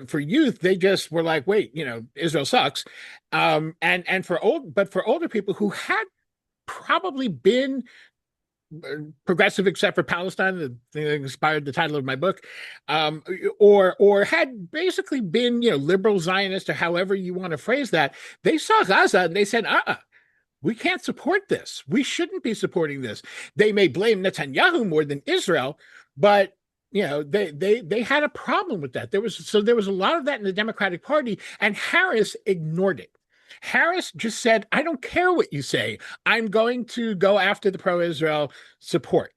Speaker 1: for youth they just were like, wait, Israel sucks, and for older people who had probably been progressive except for Palestine, the thing that inspired the title of my book, or had basically been liberal Zionist or however you want to phrase that. They saw Gaza and they said, we can't support this. We shouldn't be supporting this. They may blame Netanyahu more than Israel, but they had a problem with that. There was a lot of that in the Democratic Party, and Harris ignored it. Harris just said, I don't care what you say. I'm going to go after the pro-Israel support.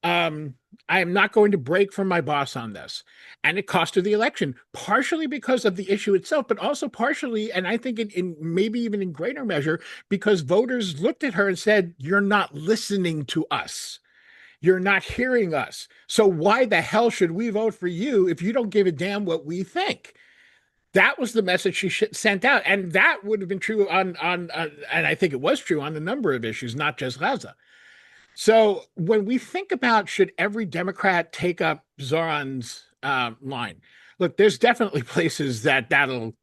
Speaker 1: um, I am not going to break from my boss on this. And it cost her the election, partially because of the issue itself, but also partially, and I think in maybe even in greater measure, because voters looked at her and said, "You're not listening to us. You're not hearing us. So why the hell should we vote for you if you don't give a damn what we think?" That was the message she sent out, and that would have been true and I think it was true on a number of issues, not just Gaza. So when we think about should every Democrat take up Zoran's line, look, there's definitely places that'll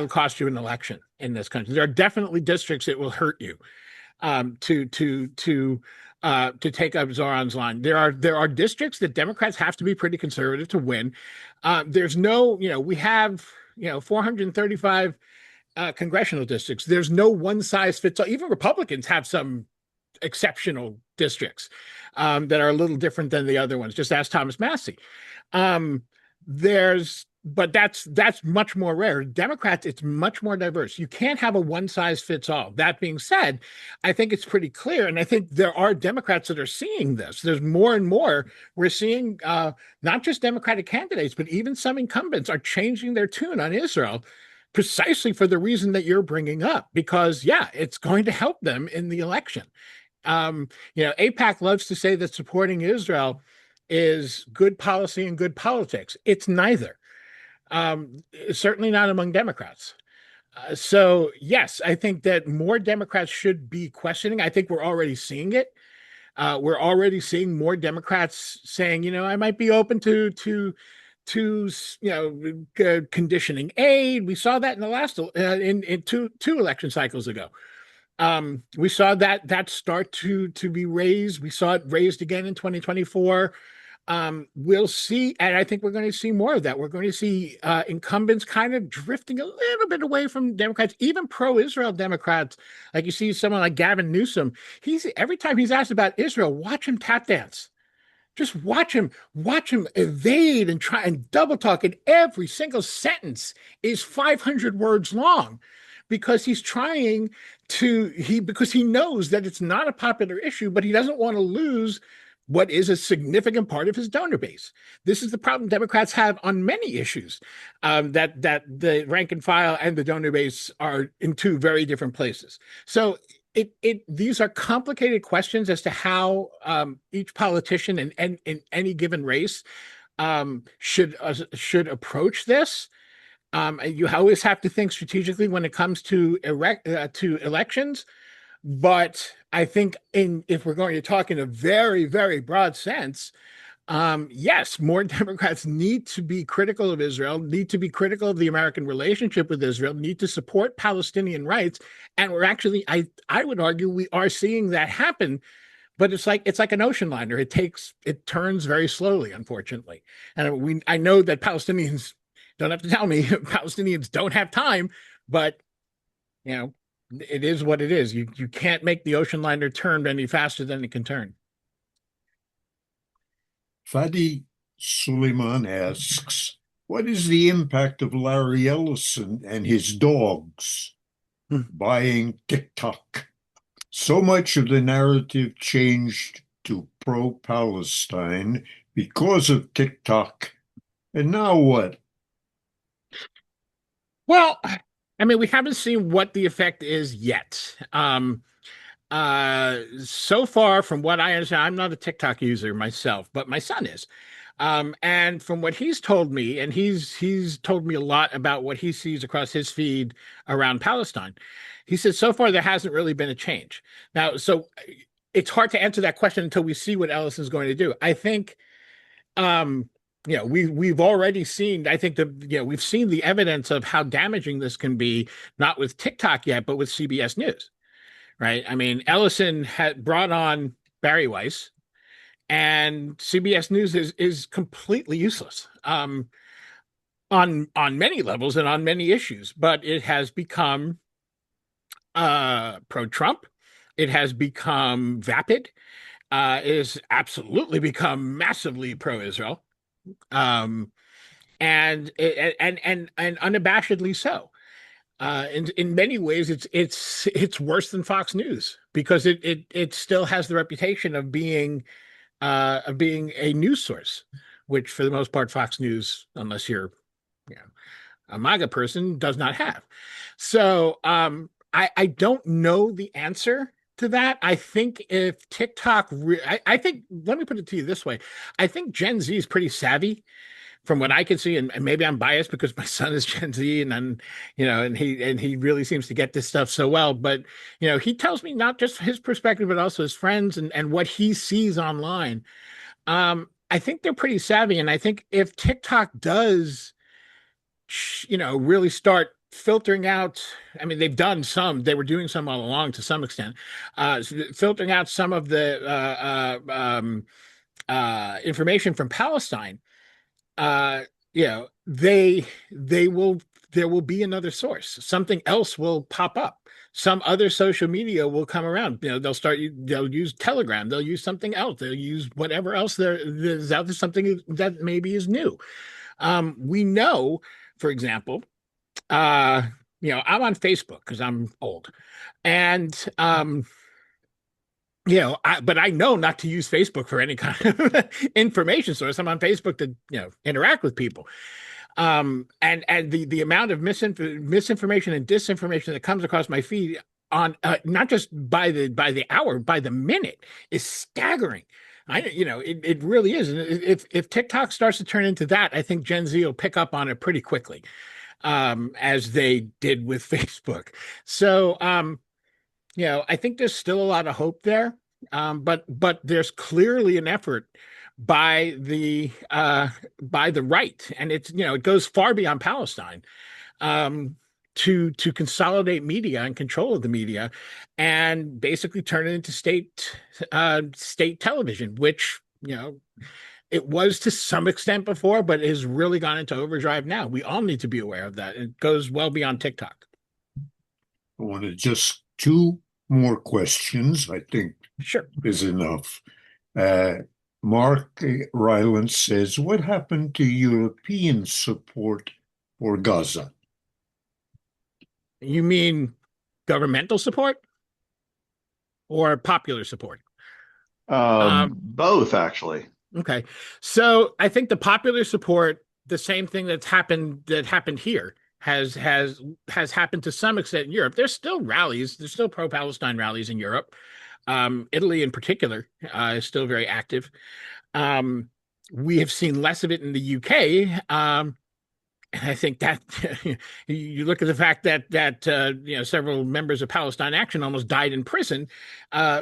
Speaker 1: cost you an election in this country. There are definitely districts it will hurt you to take up Zoran's line. There are districts that Democrats have to be pretty conservative to win. There's no, we have 435 congressional districts. There's no one size fits all. Even Republicans have some exceptional districts that are a little different than the other ones. Just ask Thomas Massey. But that's much more rare. Democrats, it's much more diverse. You can't have a one size fits all. That being said, I think it's pretty clear, and I think there are Democrats that are seeing this. There's more and more. We're seeing not just Democratic candidates, but even some incumbents are changing their tune on Israel precisely for the reason that you're bringing up, because it's going to help them in the election. AIPAC loves to say that supporting Israel is good policy and good politics. It's neither. Certainly not among Democrats. So yes, I think that more Democrats should be questioning. I think we're already seeing it. We're already seeing more Democrats saying, I might be open to conditioning aid. We saw that in the last in two election cycles ago. We saw that start to be raised. We saw it raised again in 2024. We'll see, and I think we're going to see more of that. We're going to see incumbents kind of drifting a little bit away from Democrats, even pro-Israel Democrats. Like you see someone like Gavin Newsom. Every time he's asked about Israel, watch him tap dance. Just watch him evade and try and double talk, and every single sentence is 500 words long because he's trying because he knows that it's not a popular issue, but he doesn't want to lose what is a significant part of his donor base. This is the problem Democrats have on many issues, that the rank and file and the donor base are in two very different places. So these are complicated questions as to how each politician in any given race should approach this. You always have to think strategically when it comes to elections. But I think if we're going to talk in a very, very broad sense, yes, more Democrats need to be critical of Israel, need to be critical of the American relationship with Israel, need to support Palestinian rights. And we're actually, I would argue, we are seeing that happen. But it's like an ocean liner. It turns very slowly, unfortunately. And I know that Palestinians don't have to tell me, Palestinians don't have time, but it is what it is. You can't make the ocean liner turn any faster than it can turn.
Speaker 3: Fadi Suleiman asks, what is the impact of Larry Ellison and his dogs buying TikTok? So much of the narrative changed to pro-Palestine because of TikTok. And now what?
Speaker 1: Well, I mean, we haven't seen what the effect is yet. So far, from what I understand, I'm not a TikTok user myself, but my son is. And from what he's told me, and he's told me a lot about what he sees across his feed around Palestine. He says so far there hasn't really been a change. Now, so it's hard to answer that question until we see what Ellison's going to do. I think we've already seen, I think we've seen the evidence of how damaging this can be, not with TikTok yet, but with CBS News, right? I mean, Ellison had brought on Barry Weiss, and CBS News is completely useless on many levels and on many issues, but it has become pro-Trump. It has become vapid. It has absolutely become massively pro-Israel. And unabashedly so. In many ways, it's worse than Fox News because it still has the reputation of being of being a news source, which for the most part, Fox News, unless you're, you know, a MAGA person, does not have. So I don't know the answer to that. I think if TikTok, I think, let me put it to you this way. I think Gen Z is pretty savvy from what I can see, and maybe I'm biased because my son is Gen Z, and I'm, and he really seems to get this stuff so well. But he tells me not just his perspective, but also his friends and what he sees online. I think they're pretty savvy, and I think if TikTok does, really start filtering out. I mean, they've done some. They were doing some all along to some extent, filtering out some of the information from Palestine. uh they will, there will be another source, something else will pop up, some other social media will come around. They'll use Telegram, they'll use something else, they'll use whatever else there's out there, something that maybe is new. We know, for example, I'm on Facebook because I'm old, and but I know not to use Facebook for any kind of information source. I'm on Facebook to, interact with people. And the amount of misinformation and disinformation that comes across my feed on, not just by the hour, by the minute, is staggering. It really is. And if TikTok starts to turn into that, I think Gen Z will pick up on it pretty quickly, as they did with Facebook. So, I think there's still a lot of hope there, but there's clearly an effort by the right, and it goes far beyond Palestine, to consolidate media and control of the media, and basically turn it into state television, which it was to some extent before, but has really gone into overdrive now. We all need to be aware of that. It goes well beyond TikTok.
Speaker 3: I wanted just two more questions, I think
Speaker 1: Sure.
Speaker 3: is enough. Mark Ryland says, what happened to European support for Gaza?
Speaker 1: You mean governmental support or popular support?
Speaker 4: Both, actually.
Speaker 1: Okay. So I think the popular support, the same thing that happened here, has happened to some extent in Europe. There's still rallies, there's still pro-Palestine rallies in Europe. Italy in particular is still very active. We have seen less of it in the UK. And I think that you look at the fact that several members of Palestine Action almost died in prison,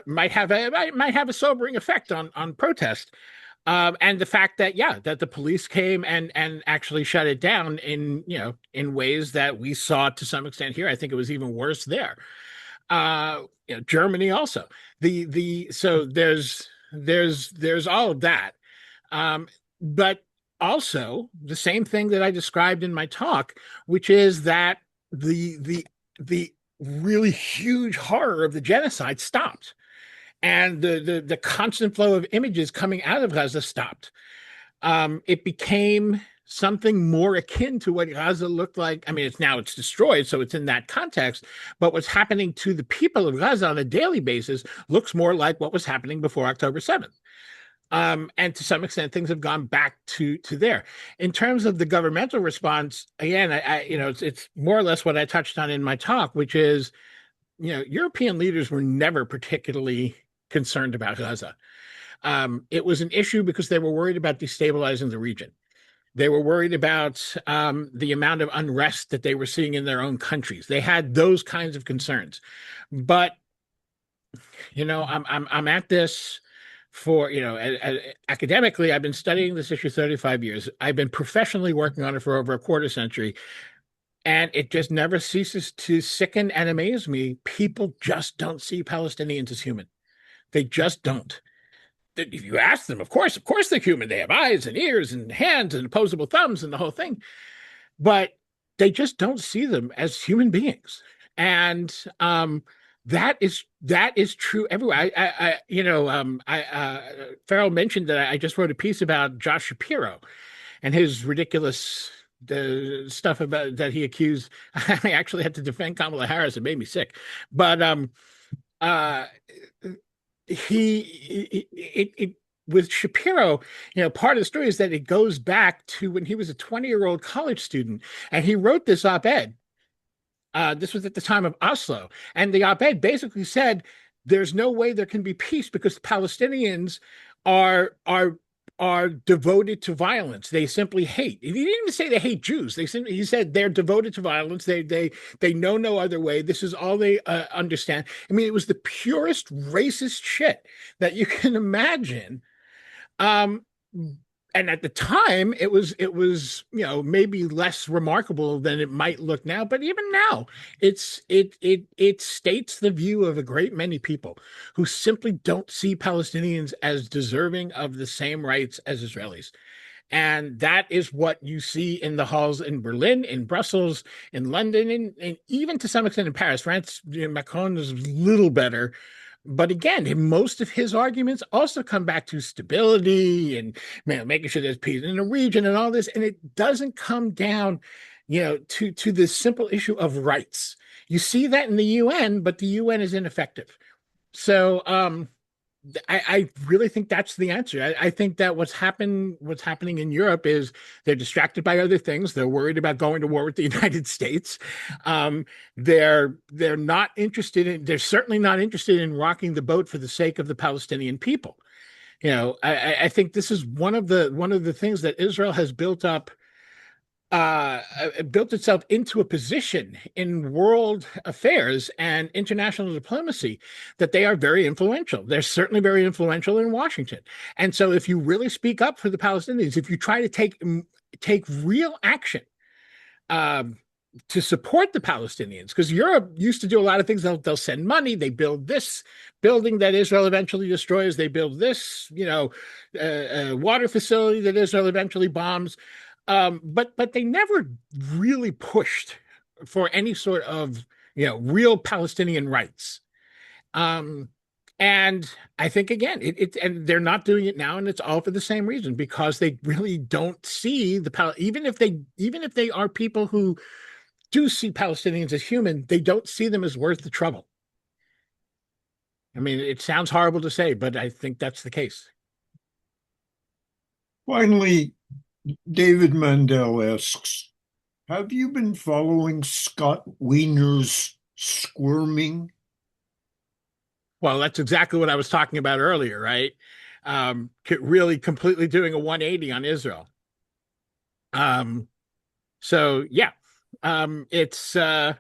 Speaker 1: might have a sobering effect on protest. And the fact that the police came and actually shut it down in ways that we saw to some extent here. I think it was even worse there. Germany also. So there's all of that. But also the same thing that I described in my talk, which is that the really huge horror of the genocide stopped, and the constant flow of images coming out of Gaza stopped. It became something more akin to what Gaza looked like. I mean, it's destroyed, so it's in that context. But what's happening to the people of Gaza on a daily basis looks more like what was happening before October 7th. And to some extent, things have gone back to there. In terms of the governmental response, again, it's more or less what I touched on in my talk, which is, European leaders were never particularly concerned about Gaza. It was an issue because they were worried about destabilizing the region. They were worried about the amount of unrest that they were seeing in their own countries. They had those kinds of concerns. But I'm at this for, academically, I've been studying this issue 35 years. I've been professionally working on it for over a quarter century. And it just never ceases to sicken and amaze me. People just don't see Palestinians as human. They just don't. If you ask them, of course they're human. They have eyes and ears and hands and opposable thumbs and the whole thing. But they just don't see them as human beings. And that is true everywhere. Farrell mentioned that I just wrote a piece about Josh Shapiro and his ridiculous the stuff about that he accused. I actually had to defend Kamala Harris. It made me sick. But with Shapiro, part of the story is that it goes back to when he was a 20-year-old college student, and he wrote this op-ed. This was at the time of Oslo, and the op-ed basically said there's no way there can be peace because the Palestinians are devoted to violence. They simply hate. He didn't even say they hate Jews. He said they're devoted to violence. They know no other way. This is all they understand. I mean, it was the purest racist shit that you can imagine. Um, and at the time, it was maybe less remarkable than it might look now. But even now, it states the view of a great many people who simply don't see Palestinians as deserving of the same rights as Israelis. And that is what you see in the halls in Berlin, in Brussels, in London, and even to some extent in Paris. France, Macron is a little better. But again, most of his arguments also come back to stability and making sure there's peace in the region and all this. And it doesn't come down, to the simple issue of rights. You see that in the UN, but the UN is ineffective. So I really think that's the answer. I think that what's happening in Europe is they're distracted by other things. They're worried about going to war with the United States. They're not interested in. They're certainly not interested in rocking the boat for the sake of the Palestinian people. I think this is one of the things that Israel has built itself into a position in world affairs and international diplomacy that they are very influential. They're certainly very influential in Washington. And so if you really speak up for the Palestinians, if you try to take real action to support the Palestinians, because Europe used to do a lot of things. They'll send money. They build this building that Israel eventually destroys. They build this, water facility that Israel eventually bombs. But they never really pushed for any sort of real Palestinian rights. And I think again, and they're not doing it now, and it's all for the same reason, because they really don't see even if they are people who do see Palestinians as human, they don't see them as worth the trouble. I mean, it sounds horrible to say, but I think that's the case.
Speaker 3: Finally, David Mandel asks, have you been following Scott Wiener's squirming?
Speaker 1: Well, that's exactly what I was talking about earlier, right? Really completely doing a 180 on Israel. So yeah, it's no,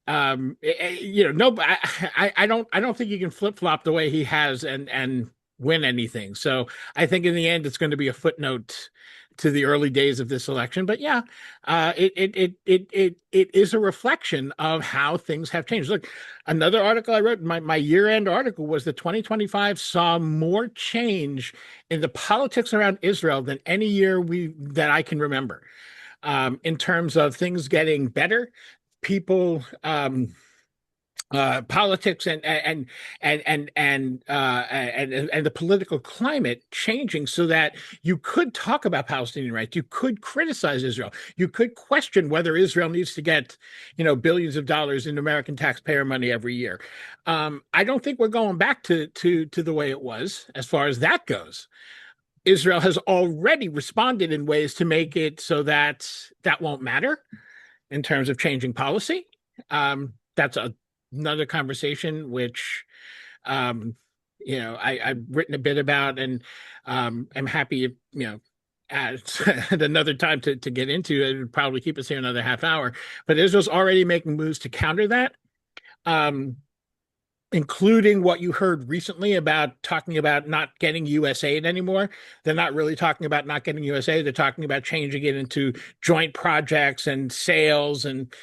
Speaker 1: I don't think you can flip flop the way he has and win anything. So I think in the end it's going to be a footnote to the early days of this election. But yeah, it is a reflection of how things have changed. Look, another article I wrote, my year-end article, was that 2025 saw more change in the politics around Israel than any year that I can remember. In terms of things getting better, people, politics and the political climate changing, so that you could talk about Palestinian rights, you could criticize Israel, you could question whether Israel needs to get billions of dollars in American taxpayer money every year. I don't think we're going back to the way it was as far as that goes. Israel has already responded in ways to make it so that that won't matter in terms of changing policy. That's another conversation, which I've written a bit about, and I'm happy at another time to get into it. Would probably keep us here another half hour. But Israel's already making moves to counter that. Including what you heard recently about talking about not getting US aid anymore. They're not really talking about not getting US aid. They're talking about changing it into joint projects and sales and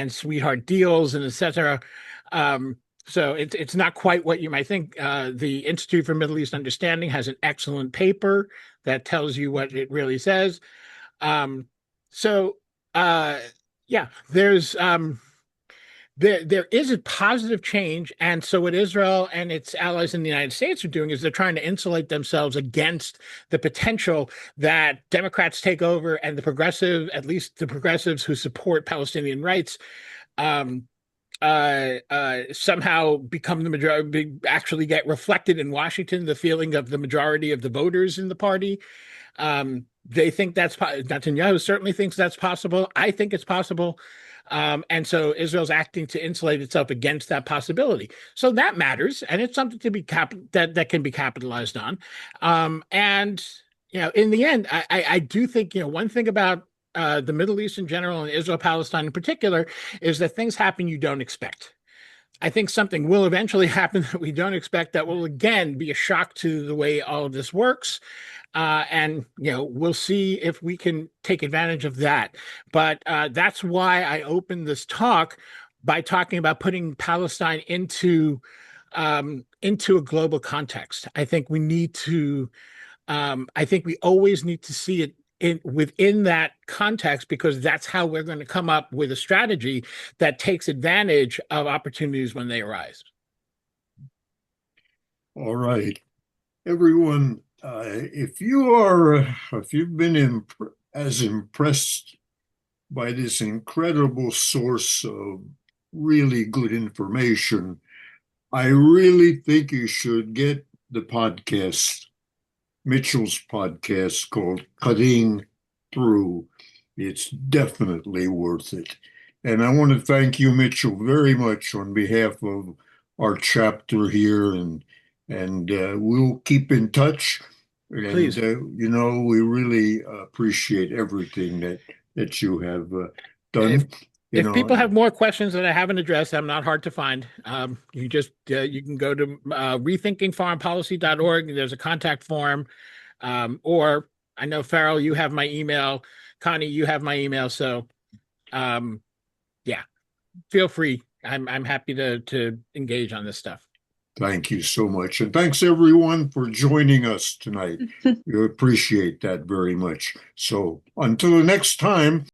Speaker 1: sweetheart deals and et cetera. So it's not quite what you might think. The Institute for Middle East Understanding has an excellent paper that tells you what it really says. Yeah, there is a positive change. And so what Israel and its allies in the United States are doing is they're trying to insulate themselves against the potential that Democrats take over, and at least the progressives who support Palestinian rights, somehow become the majority, actually get reflected in Washington, the feeling of the majority of the voters in the party. They think Netanyahu certainly thinks that's possible. I think it's possible. And so Israel's acting to insulate itself against that possibility. So that matters, and it's something to be that can be capitalized on. And in the end, I do think one thing about the Middle East in general and Israel Palestine in particular is that things happen you don't expect. I think something will eventually happen that we don't expect that will again be a shock to the way all of this works. And we'll see if we can take advantage of that. But that's why I opened this talk by talking about putting Palestine into a global context. I think we need to. I think we always need to see it within that context, because that's how we're going to come up with a strategy that takes advantage of opportunities when they arise.
Speaker 3: All right, everyone. If you've been as impressed by this incredible source of really good information, I really think you should get the podcast, Mitchell's podcast called Cutting Through. It's definitely worth it. And I want to thank you, Mitchell, very much on behalf of our chapter here, and we'll keep in touch. And
Speaker 1: Please.
Speaker 3: we really appreciate everything that you have done.
Speaker 1: If people have more questions that I haven't addressed, I'm not hard to find. You can go to rethinkingforeignpolicy.org. There's a contact form. Or I know, Farrell, you have my email. Connie, you have my email. So yeah, feel free. I'm happy to engage on this stuff.
Speaker 3: Thank you so much. And thanks everyone for joining us tonight. We appreciate that very much. So until the next time.